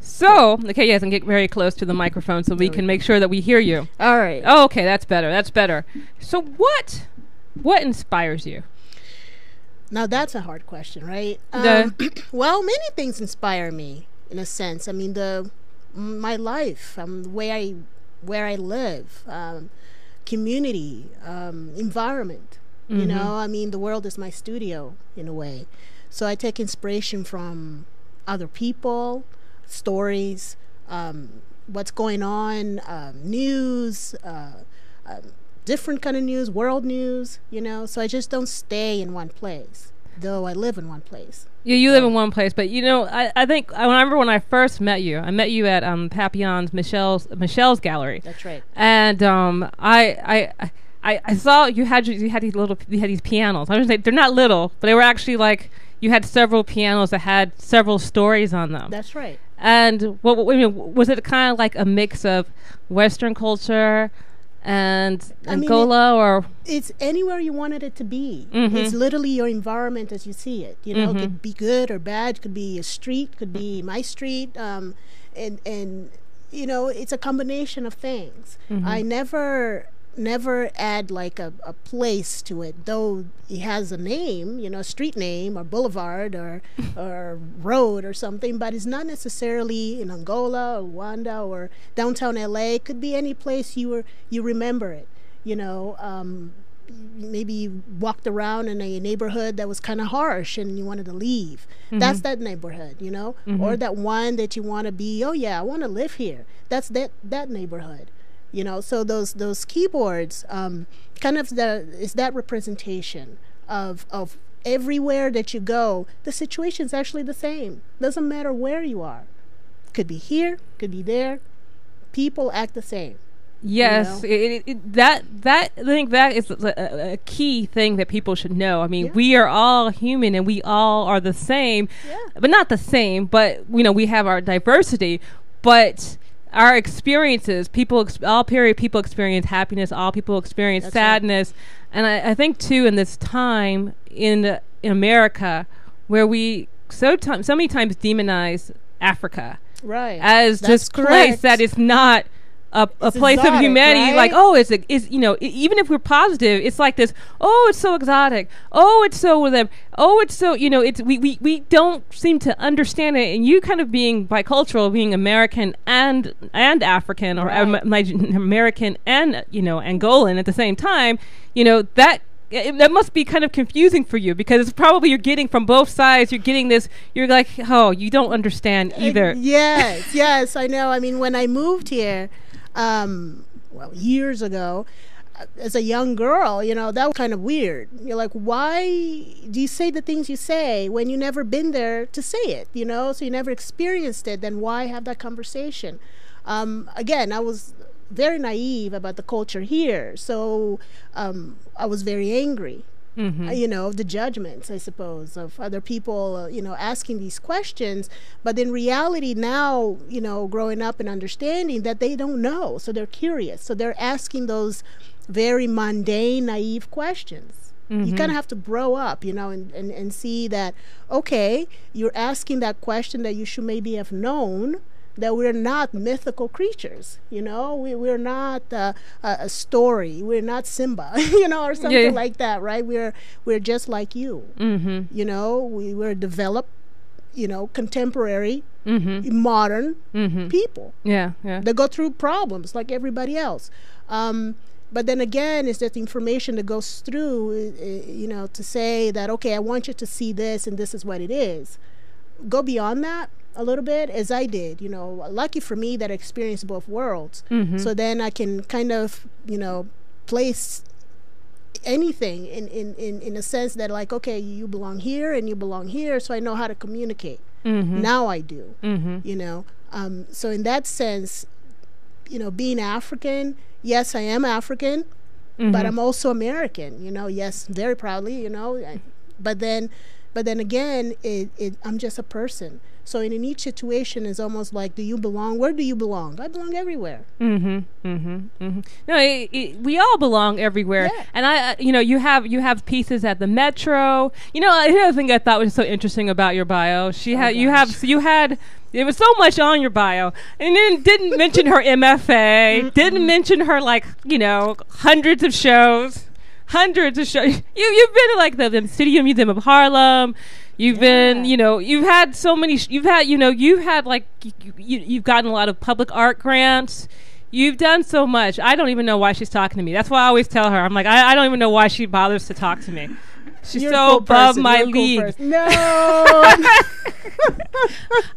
So, okay, yes, and get very close to the microphone so we can make sure that we hear you. All right. Oh, okay, that's better. So what inspires you? Now that's a hard question, right? Well, many things inspire me in a sense. I mean, my life, where I live, community, environment. Mm-hmm. You know, I mean, the world is my studio in a way. So I take inspiration from other people, stories, what's going on, news, different kind of news, world news, you know. So I just don't stay in one place, though I live in one place. You live in one place, but you know, I think I remember when I first met you. I met you at Papillon's Michelle's gallery. That's right. And I saw you had these pianos. I was like, they're not little, but they were actually like you had several pianos that had several stories on them. That's right. And was it kind of like a mix of Western culture and Angola, or it's anywhere you wanted it to be? Mm-hmm. It's literally your environment as you see it. You know, Mm-hmm. it could be good or bad. It could be a street, could be my street, and you know, it's a combination of things. Mm-hmm. I never add like a place to it, though it has a name, you know, street name or boulevard or road or something, but it's not necessarily in Angola or Luanda or downtown LA. It could be any place you remember it, you know. maybe you walked around in a neighborhood that was kind of harsh and you wanted to leave. That's that neighborhood, you know, or that one that you want to be, oh yeah, I want to live here. That's that neighborhood, you know. So those keyboards kind of is that representation of everywhere that you go. The situation is actually the same. Doesn't matter where you are. Could be here, could be there. People act the same. Yes, you know? that I think that is a key thing that people should know. I mean, we are all human and we all are the same, but not the same. But you know, we have our diversity, but our experiences. All people experience happiness. All people experience sadness, and I think too in this time in America where we so many times demonize Africa, as this place that is not a place exotic, of humanity, right? like, oh, it's you know, even if we're positive, it's like this, oh, it's so exotic, oh, it's so with them, oh, it's so, you know, it's we don't seem to understand it. And you kind of being bicultural, being American and African, or American and, you know, Angolan at the same time, you know, that must be kind of confusing for you, because it's probably you're getting from both sides. You're getting this. You're like, oh, you don't understand either. Yes, I know. I mean, when I moved here, years ago, as a young girl, you know, that was kind of weird. You're like, why do you say the things you say when you never been there to say it? You know, so you never experienced it. Then why have that conversation? Again, I was very naive about the culture here, so I was very angry. You know, the judgments, I suppose, of other people, you know, asking these questions. But in reality now, you know, growing up and understanding that they don't know, so they're curious, so they're asking those very mundane, naive questions. You kind of have to grow up, you know, and see that, okay, you're asking that question that you should maybe have known, that we're not mythical creatures, you know, we're not a story, we're not Simba, you know, or something like that, right? We're just like you, you know, we're developed, you know, contemporary, modern people. They go through problems like everybody else. But then again, it's just information that goes through, you know, to say that, okay, I want you to see this and this is what it is. Go beyond that a little bit, as I did, you know. Lucky for me that I experienced both worlds. So then I can kind of, you know, place anything in a sense that, like, okay, you belong here and you belong here, so I know how to communicate. Now I do, you know. So in that sense, you know, being African, yes, I am African, but I'm also American, you know. Yes, very proudly, you know. But then again, I'm just a person. So in each situation, is almost like, do you belong? Where do you belong? I belong everywhere. No, we all belong everywhere. And I, you know, you have pieces at the Metro. You know, another thing I thought was so interesting about your bio. There was so much on your bio, and then didn't mention her MFA, didn't mention her, like, you know, hundreds of shows. You've been to, like, the City Museum of Harlem. You've been, you know, you've had like, you've gotten a lot of public art grants. You've done so much. I don't even know why she's talking to me. That's why I always tell her. I'm like, I don't even know why she bothers to talk to me. She's so above my league. No.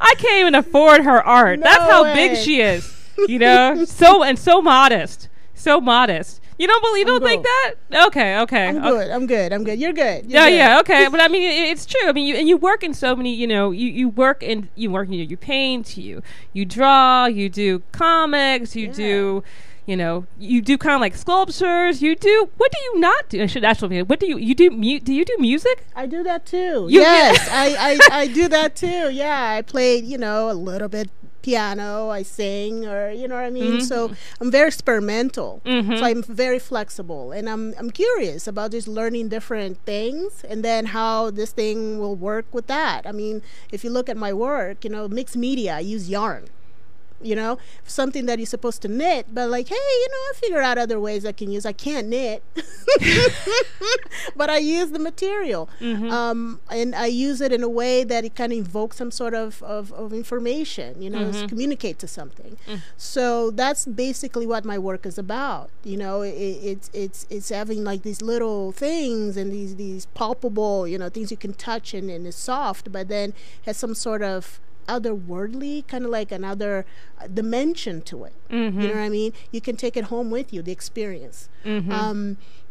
I can't even afford her art. No That's how way. big she is. You know, so modest. So modest. You don't think that? Okay. I'm good. You're good. Yeah, okay. But I mean, it's true. I mean, you work in so many, you know, you work, you paint, you draw, you do comics, you do, you know, you do kind of like sculptures. What do you not do? I should actually, what do you do? Do you do music? I do that too. Yes, I do that too. Yeah, I played, you know, a little bit piano, I sing, or, you know what I mean. So I'm very experimental. So I'm very flexible, and I'm curious about just learning different things, and then how this thing will work with that. I mean, if you look at my work, you know, mixed media, I use yarn. you know, something that you're supposed to knit, but like, hey, you know, I figure out other ways I can use. I can't knit, but I use the material, and I use it in a way that it kind of invokes some sort of information, you know, communicate to something. So that's basically what my work is about. You know, it's having like these little things and these palpable, you know, things you can touch and it's soft, but then has some sort of otherworldly, kind of like another dimension to it. You know what I mean? You can take it home with you, the experience.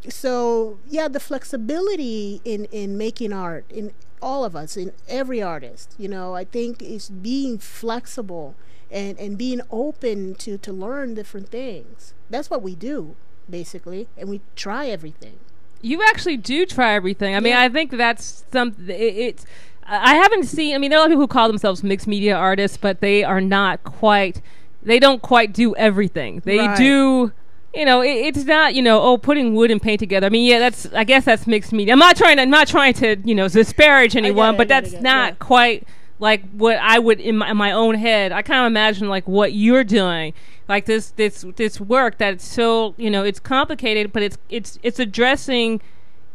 So yeah, the flexibility in making art, in all of us, in every artist, you know, I think is being flexible and being open to learn different things. That's what we do, basically, and we try everything. You actually do try everything. I mean, I think that's something. It's I haven't seen. I mean, there are a lot of people who call themselves mixed media artists, but they are not quite. They don't quite do everything. They do. You know, it's not, you know, putting wood and paint together. I mean, yeah, I guess that's mixed media. I'm not trying to, you know, disparage anyone, but that's not quite like what I would in my own head. I kind of imagine like what you're doing, like this work that's so, you know, it's complicated, but it's addressing,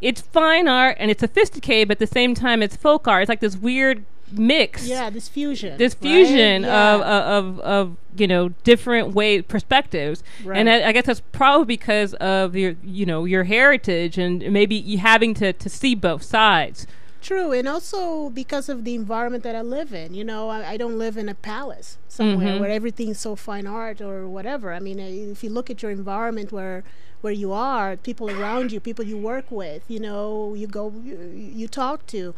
it's fine art and it's sophisticated, but at the same time it's folk art. It's like this weird mix. Yeah, this fusion. Right? Of you know, different perspectives. Right. And I guess that's probably because of your heritage and maybe you having to see both sides. True, and also because of the environment that I live in. You know, I don't live in a palace somewhere where everything's so fine art or whatever. I mean, if you look at your environment where you are, people around you, people you work with, you know, you talk to,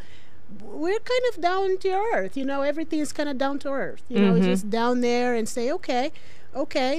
we're kind of down to earth, you know, everything is kind of down to earth, you know, it's just down there and say, okay,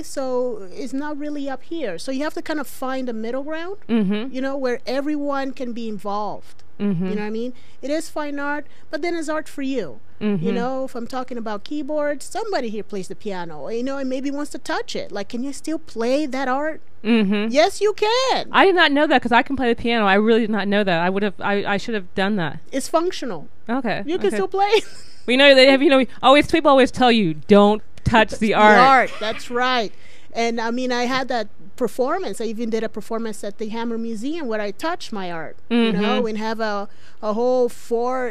so it's not really up here. So you have to kind of find a middle ground, you know, where everyone can be involved. You know what I mean? It is fine art, but then it's art for you. You know, if I'm talking about keyboards, somebody here plays the piano, you know, and maybe wants to touch it. Like, can you still play that art? Yes, you can. I did not know that because I can play the piano. I really did not know that. I should have done that. It's functional. Okay. You can still play. We know they have, you know, people always tell you, don't touch the art. The art, that's right. And I mean, I had that performance. I even did a performance at the Hammer Museum where I touched my art, you know, and have a whole 4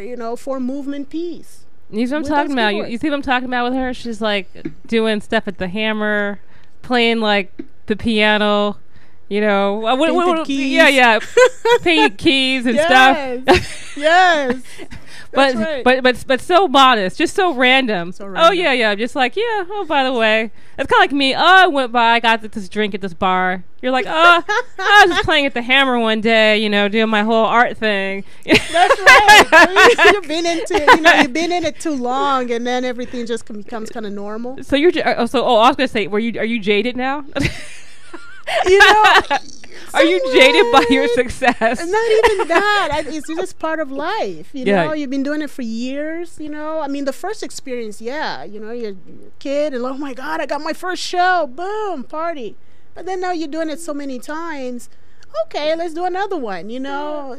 movement piece. You see what I'm talking about? You see what I'm talking about with her? She's like doing stuff at the Hammer, playing like the piano, you know. Keys. Yeah. Paint keys and stuff. Yes. But right. but so modest, just so random. So random. Oh yeah, just like by the way, it's kind of like me. I went by, I got this drink at this bar. You're like, I was just playing at the Hammer one day, you know, doing my whole art thing. That's right. You've been in it too long, and then everything just becomes kind of normal. So I was gonna say, are you jaded now? You know. Are you jaded by your success? Not even that. It's just part of life. You know, you've been doing it for years. You know, I mean, the first experience, you know, you're a kid and oh my God, I got my first show. Boom, party. But then now you're doing it so many times. Okay, let's do another one. You know,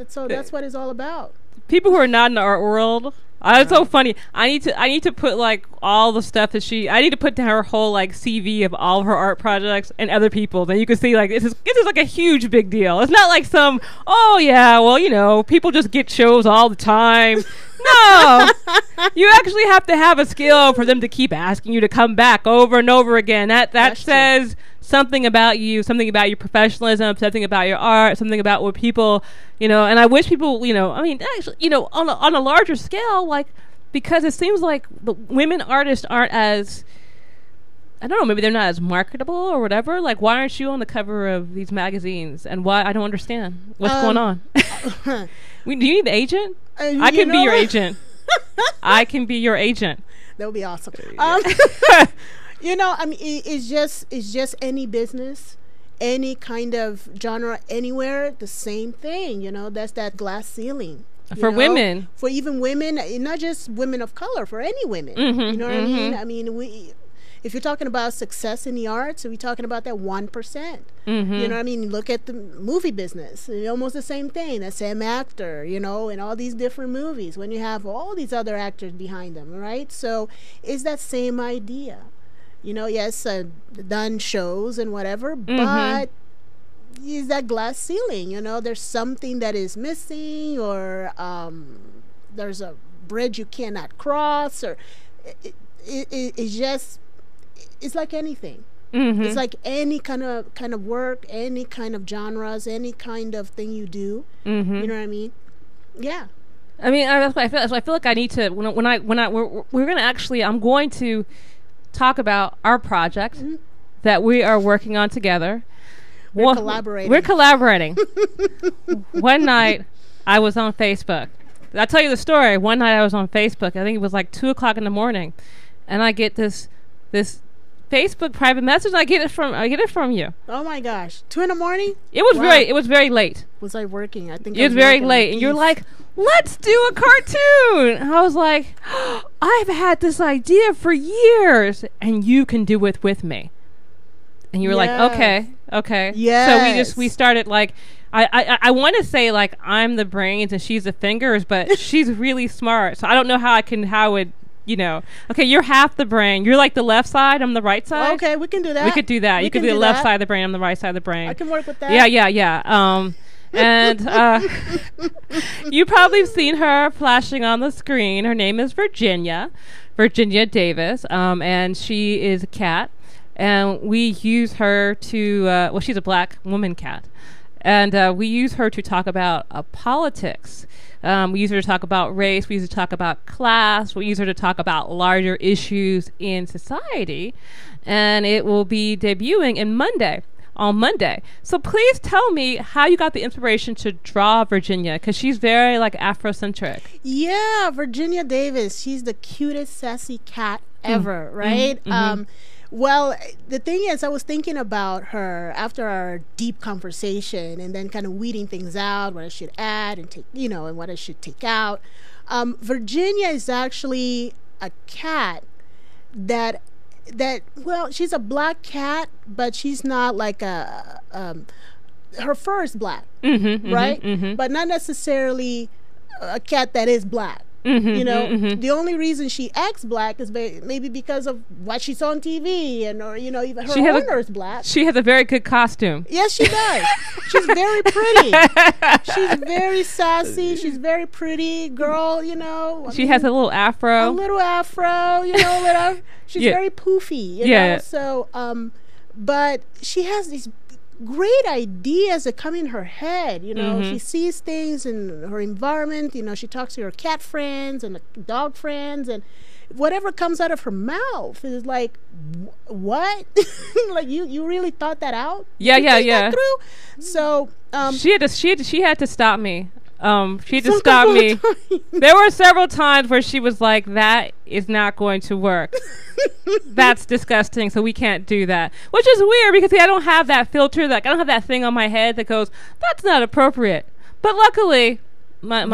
So that's what it's all about. People who are not in the art world. It's so funny. I need to put like all the stuff that I need to put down her whole like CV of all of her art projects and other people's, and you can see like this is like a huge big deal. It's not like some you know, people just get shows all the time. No, you actually have to have a skill for them to keep asking you to come back over and over again. That says something about you, something about your professionalism, something about your art, something about what people, you know. And I wish people, you know, I mean, actually, you know, on a larger scale, like, because it seems like the women artists aren't as, I don't know, maybe they're not as marketable or whatever. Like, why aren't you on the cover of these magazines? And why? I don't understand what's going on. Do you need an agent? I can be your agent. I can be your agent. That would be awesome. You know, I mean, it's just any business, any kind of genre, anywhere, the same thing. You know, that's that glass ceiling. For women. For even women, not just women of color, for any women. You know what I mean? I mean, if you're talking about success in the arts, we're talking about that 1%. You know what I mean? Look at the movie business. It's almost the same thing. That same actor, you know, in all these different movies when you have all these other actors behind them, right? So it's that same idea. You know, yes, done shows and whatever, but is that glass ceiling? You know, there's something that is missing, or there's a bridge you cannot cross, or it's just, it's like anything. It's like any kind of work, any kind of genres, any kind of thing you do. You know what I mean? Yeah. I mean, I feel like I need to we're gonna actually, I'm going to talk about our project that we are working on together. We're collaborating. We're collaborating. One night, I was on Facebook. I'll tell you the story. One night, I was on Facebook. I think it was like 2:00 in the morning, and I get this Facebook private message. And I get it from you. Oh my gosh, 2 in the morning. It was very late. Was I working? I think it was very late, and you're like, let's do a cartoon. And I was like, I've had this idea for years, and you can do it with me. And you were like, okay. Yes. So we started like, I want to say like I'm the brains and she's the fingers, but she's really smart. So I don't know how I would, you know. Okay, you're half the brain. You're like the left side. I'm the right side. Okay, we can do that. We could do that. You could be the left side of the brain. I'm the right side of the brain. I can work with that. Yeah. And you probably have seen her flashing on the screen. Her name is Virginia Davis, and she is a cat. And we use her to, she's a black woman cat. And we use her to talk about politics. We use her to talk about race. We use her to talk about class. We use her to talk about larger issues in society. And it will be debuting on Monday. So please tell me how you got the inspiration to draw Virginia, because she's very like Afrocentric. Yeah, Virginia Davis. She's the cutest, sassy cat ever, right? Well, the thing is, I was thinking about her after our deep conversation, and then kind of weeding things out, what I should add and take, you know, and what I should take out. Virginia is actually a cat that well, she's a black cat, but she's not like her fur is black, right? But not necessarily a cat that is black. You know, the only reason she acts black is maybe because of what she saw on TV, and or you know, even her owner is black. She has a very good costume. Yes, she does. She's very pretty. She's very sassy. She's very pretty girl. You know, she has a little afro. You know, she's very poofy. You know, so but she has these great ideas that come in her head. You know, she sees things in her environment. You know, she talks to her cat friends and dog friends, and whatever comes out of her mouth is like, what? Like you really thought that out? Yeah. That through? So she had to stop me. She had to stop me. There were several times where she was like, that is not going to work. That's disgusting, so we can't do that. Which is weird, because I don't have that filter, like I don't have that thing on my head that goes, that's not appropriate. But luckily, my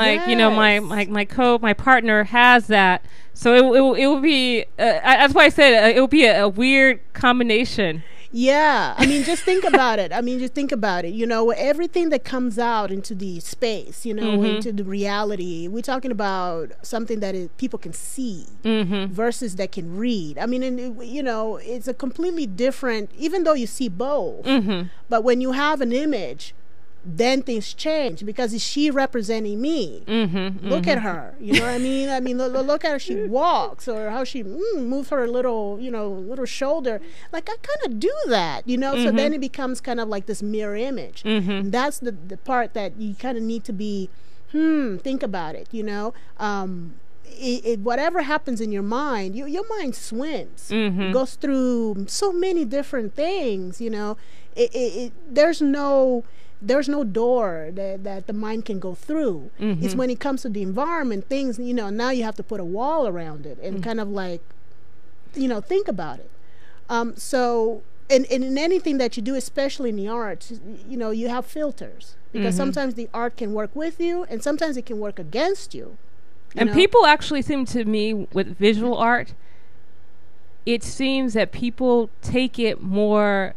partner has that. So it will be, that's why I said it will be a weird combination. Yeah, I mean, just think about it. You know, everything that comes out into the space, you know, into the reality, we're talking about something that people can see versus that can read. I mean, and, you know, it's a completely different, even though you see both, but when you have an image, then things change, because is she representing me? Look at her, you know what I mean? I mean, look at how she walks, or how she moves her little shoulder. Like, I kind of do that, you know. So then it becomes kind of like this mirror image. And that's the part that you kind of need to be think about it, you know. Whatever happens in your mind, your mind swims, goes through so many different things, you know. There's no door that the mind can go through. It's when it comes to the environment, things, you know, now you have to put a wall around it and kind of like, you know, think about it. So, and in anything that you do, especially in the arts, you know, you have filters, because sometimes the art can work with you, and sometimes it can work against you. And people actually seem to me with visual art, it seems that people take it more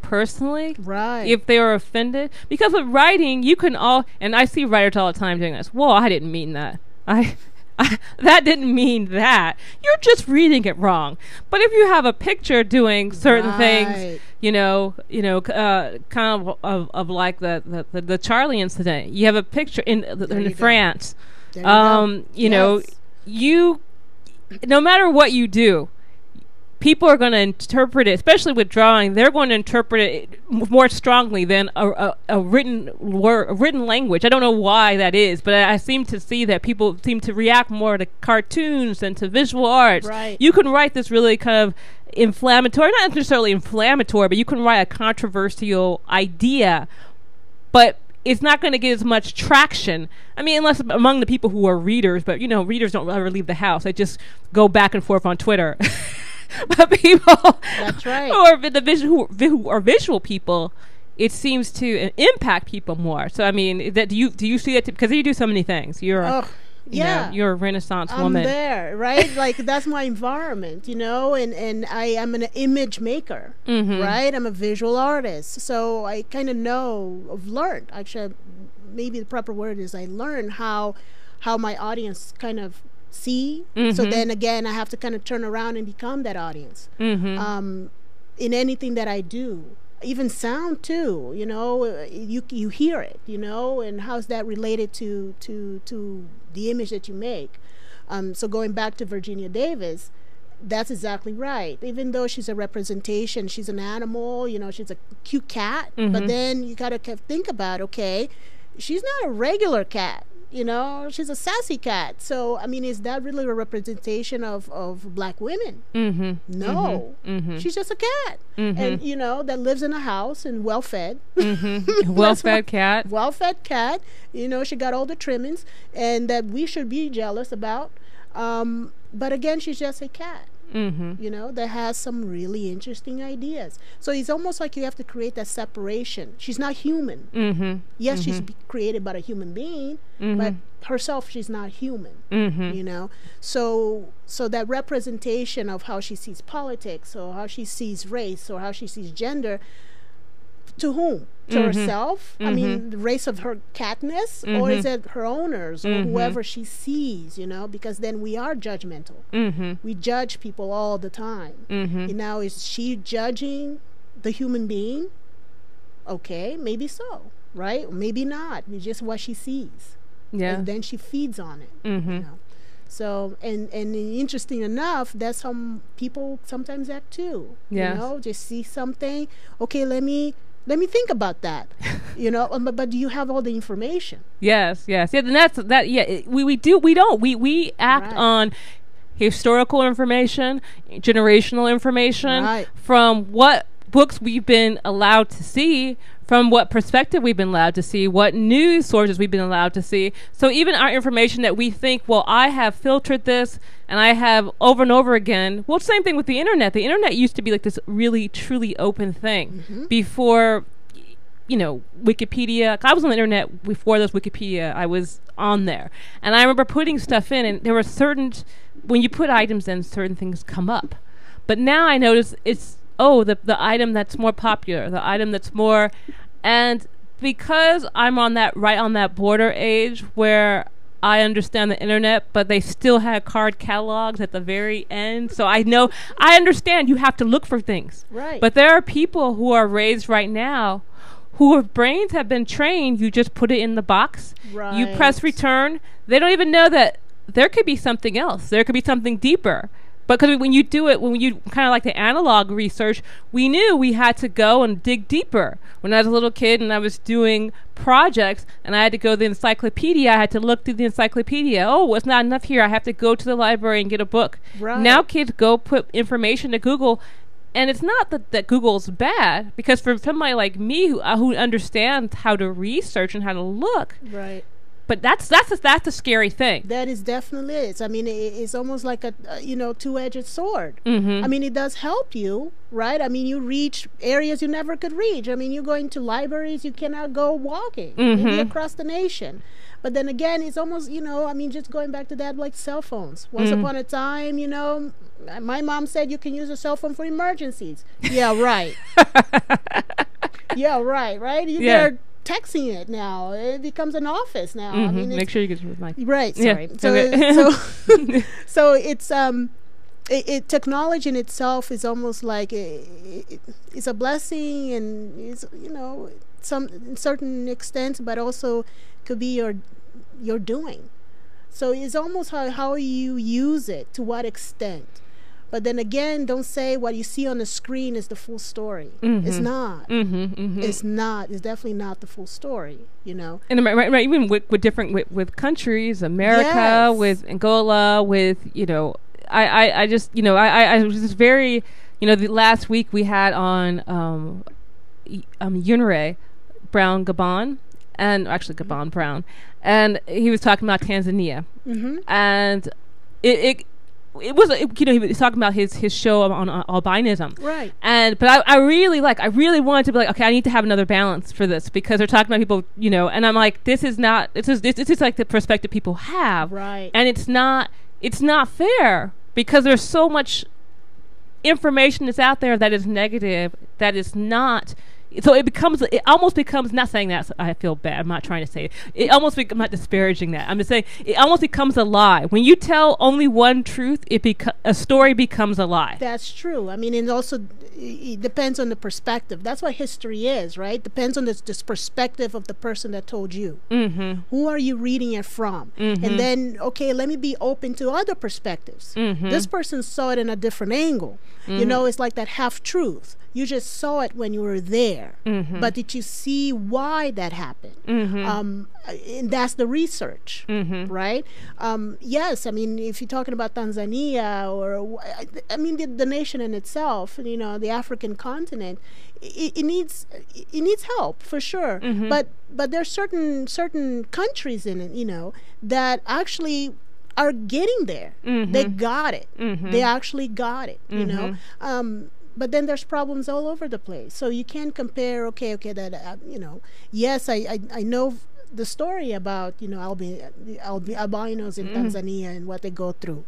personally, right? If they are offended, because with writing, you can and I see writers all the time doing this. Whoa, I didn't mean that. I that didn't mean that. You're just reading it wrong. But if you have a picture doing certain things, kind of like the Charlie incident. You have a picture in France. You no matter what you do, people are going to interpret it, especially with drawing. They're going to interpret it more strongly than a written word, a written language. I don't know why that is, but I seem to see that people seem to react more to cartoons than to visual arts. Right. You can write this really kind of inflammatory, not necessarily inflammatory, but you can write a controversial idea, but it's not going to get as much traction. I mean, unless among the people who are readers, but readers don't ever leave the house. They just go back and forth on Twitter. But people, that's right, who are visual people, it seems to impact people more. So I mean, do you see that? Because you do so many things. You're a Renaissance woman. I'm there, right? Like that's my environment, and I am an image maker, right? I'm a visual artist, so I kind of I've learned. Actually, maybe the proper word is I learned how my audience kind of see. So then again, I have to kind of turn around and become that audience. In anything that I do, even sound too. You hear it. And how's that related to the image that you make? So going back to Virginia Davis, that's exactly right. Even though she's a representation, she's an animal. She's a cute cat. But then you gotta think about, okay, she's not a regular cat. She's a sassy cat. So, I mean, is that really a representation of black women? No. She's just a cat. And, that lives in a house and well-fed. Well-fed cat. Well-fed cat. She got all the trimmings and that we should be jealous about. But again, she's just a cat. That has some really interesting ideas. So it's almost like you have to create that separation. She's not human. Yes, she's created by a human being, but herself, she's not human. So that representation of how she sees politics or how she sees race or how she sees gender, to whom? To herself? I mean, the race of her catness? Or is it her owners or whoever she sees, because then we are judgmental. We judge people all the time. Now, is she judging the human being? Okay, maybe so, right? Maybe not. It's just what she sees. Yeah. And then she feeds on it, So, and interesting enough, that's how people sometimes act too. Just see something. Okay, let me think about that. But do you have all the information? Yes. Yeah, and that's that. Yeah, we act on historical information, generational information, from what books we've been allowed to see, from what perspective we've been allowed to see, what news sources we've been allowed to see. So even our information that we think, well, I have filtered this and I have over and over again. Well, same thing with the internet. The internet used to be like this really, truly open thing before, Wikipedia. I was on the internet before there was Wikipedia. I was on there. And I remember putting stuff in, and there were when you put items in, certain things come up. But now I notice it's, the item that's more popular, the item that's more, and because I'm on that border age where I understand the internet, but they still had card catalogs at the very end. So I understand you have to look for things. Right. But there are people who are raised right now whose brains have been trained. You just put it in the box. Right. You press return. They don't even know that there could be something else. There could be something deeper. Because when you do it, when you kind of like the analog research, we knew we had to go and dig deeper. When I was a little kid and I was doing projects and I had to go to the encyclopedia, I had to look through the encyclopedia. Oh, it's not enough here. I have to go to the library and get a book. Right. Now kids go put information to Google. And it's not that Google's bad, because for somebody like me who understands how to research and how to look, right. But that's a scary thing. That is definitely is. I mean, it's almost like a two-edged sword. Mm-hmm. I mean, it does help you, right? I mean, you reach areas you never could reach. I mean, you go into libraries you cannot go walking, maybe across the nation. But then again, it's almost, just going back to that, like cell phones. Once upon a time, my mom said you can use a cell phone for emergencies. Yeah, right. Yeah, right. You better texting it now. It becomes an office now. I mean, Make sure you get your mic. Right. Sorry. Yeah. So, Okay. so it's technology in itself is almost like it's a blessing, and it's, you know, some certain extent, but also could be your doing. So it's almost how you use it, to what extent. But then again, don't say what you see on the screen is the full story. It's not. It's not. It's definitely not the full story, you know. And right, even with different with countries, America, with Angola, with, you know, I just, you know, I was just very, you know, the last week we had on Unire Brown Gabon, and actually Gabon Brown, and he was talking about Tanzania, and it was, you know, he was talking about his show on albinism, right? And but I really wanted to be like, okay, I need to have another balance for this, because they're talking about people, you know, and I'm like, this is like the perspective people have, right? And it's not fair, because there's so much information that's out there that is negative, that is not. So it almost becomes, not saying that I feel bad, I'm not trying to say it. I'm not disparaging that. I'm just saying it almost becomes a lie. When you tell only one truth, a story becomes a lie. That's true. I mean, and also it depends on the perspective. That's what history is, right? Depends on this perspective of the person that told you. Who are you reading it from? And then, okay, let me be open to other perspectives. This person saw it in a different angle. You know, it's like that half-truth. You just saw it when you were there, but did you see why that happened? And that's the research, right? Yes, I mean, if you're talking about Tanzania, or I mean, the nation in itself, you know, the African continent, it needs help for sure. But there's certain countries in it, you know, that actually are getting there. They got it. They actually got it. You know. But then there's problems all over the place. So you can't compare, okay, that, you know, yes, I know the story about, you know, albinos in Tanzania and what they go through.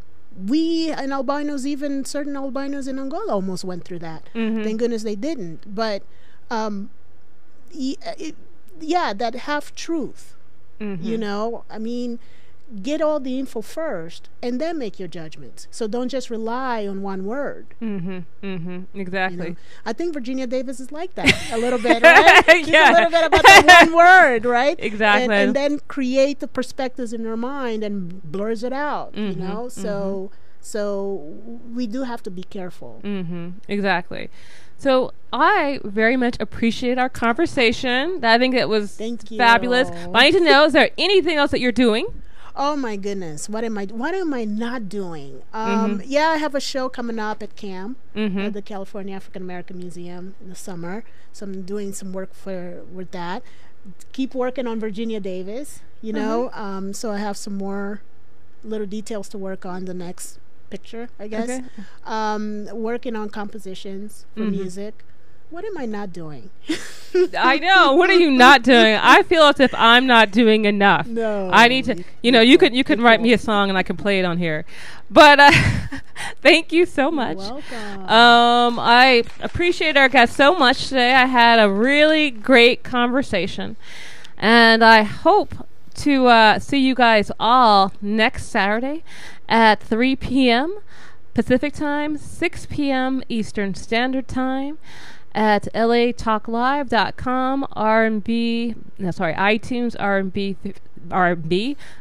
We and albinos, even certain albinos in Angola almost went through that. Thank goodness they didn't. But, yeah, that half-truth, you know, I mean, get all the info first and then make your judgments. So don't just rely on one word. Exactly. You know? I think Virginia Davis is like that a little bit, right? She's Yeah. a little bit about that one word, right? Exactly. And then create the perspectives in your mind and blurs it out, you know? So we do have to be careful. Exactly. So I very much appreciate our conversation. I think it was fabulous. But I need to know, is there anything else that you're doing? Oh my goodness, what am I not doing? Yeah, I have a show coming up at CAM, at the California African American Museum, in the summer. So I'm doing some work with that. Keep working on Virginia Davis, you know. So I have some more little details to work on the next picture, I guess. Okay. Working on compositions for music. What am I not doing? I know. What are you not doing? I feel as if I'm not doing enough. No. I need to, you know, you could write me a song and I can play it on here. But thank you so much. You're welcome. I appreciate our guest so much today. I had a really great conversation. And I hope to see you guys all next Saturday at 3 p.m. Pacific Time, 6 p.m. Eastern Standard Time, at latalklive.com, iTunes, R&B,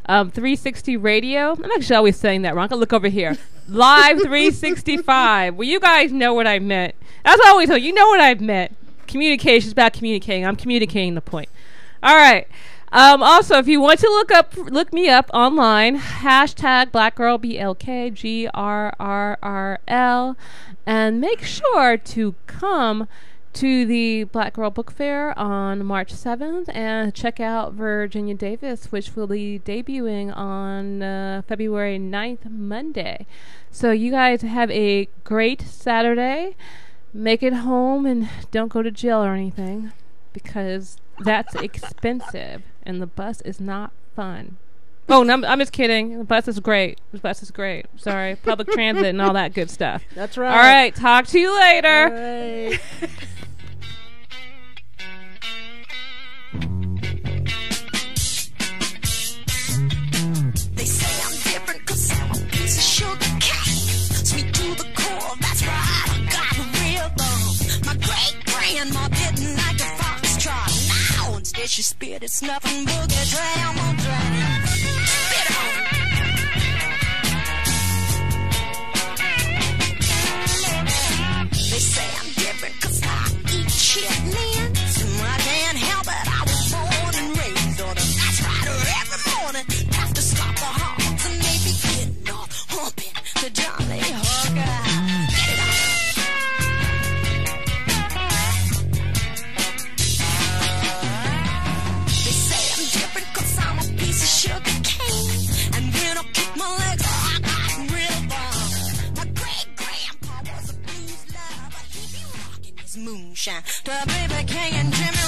360 Radio. I'm actually always saying that wrong. I look over here. Live 365. Well, you guys know what I meant. That's always, you know what I meant. Communication is about communicating. I'm communicating the point. All right. Also, if you want to look me up online, hashtag Black Girl, BLK, GRRRL, and make sure to come to the Black Girl Book Fair on March 7th and check out Virginia Davis, which will be debuting on February 9th, Monday. So you guys have a great Saturday. Make it home and don't go to jail or anything, because that's expensive and the bus is not fun. Oh, no, I'm just kidding. The bus is great. The bus is great. Sorry. Public transit and all that good stuff. That's right. All right. Talk to you later. All right. she spit, it's nothing boogie, dram or dragon. Spit on. They say I'm different 'cause I eat shit, man. So I can't help it, I was born and raised on a nice rider every morning. Have to stop the hearts and maybe getting off, humping the Johnny Hooker. Get it on. They say I'm different 'cause I'm a piece of sugar cane. And when I kick my legs, I got real bomb. My great-grandpa was a blues lover. He be rocking his moonshine to baby King and Jimmy.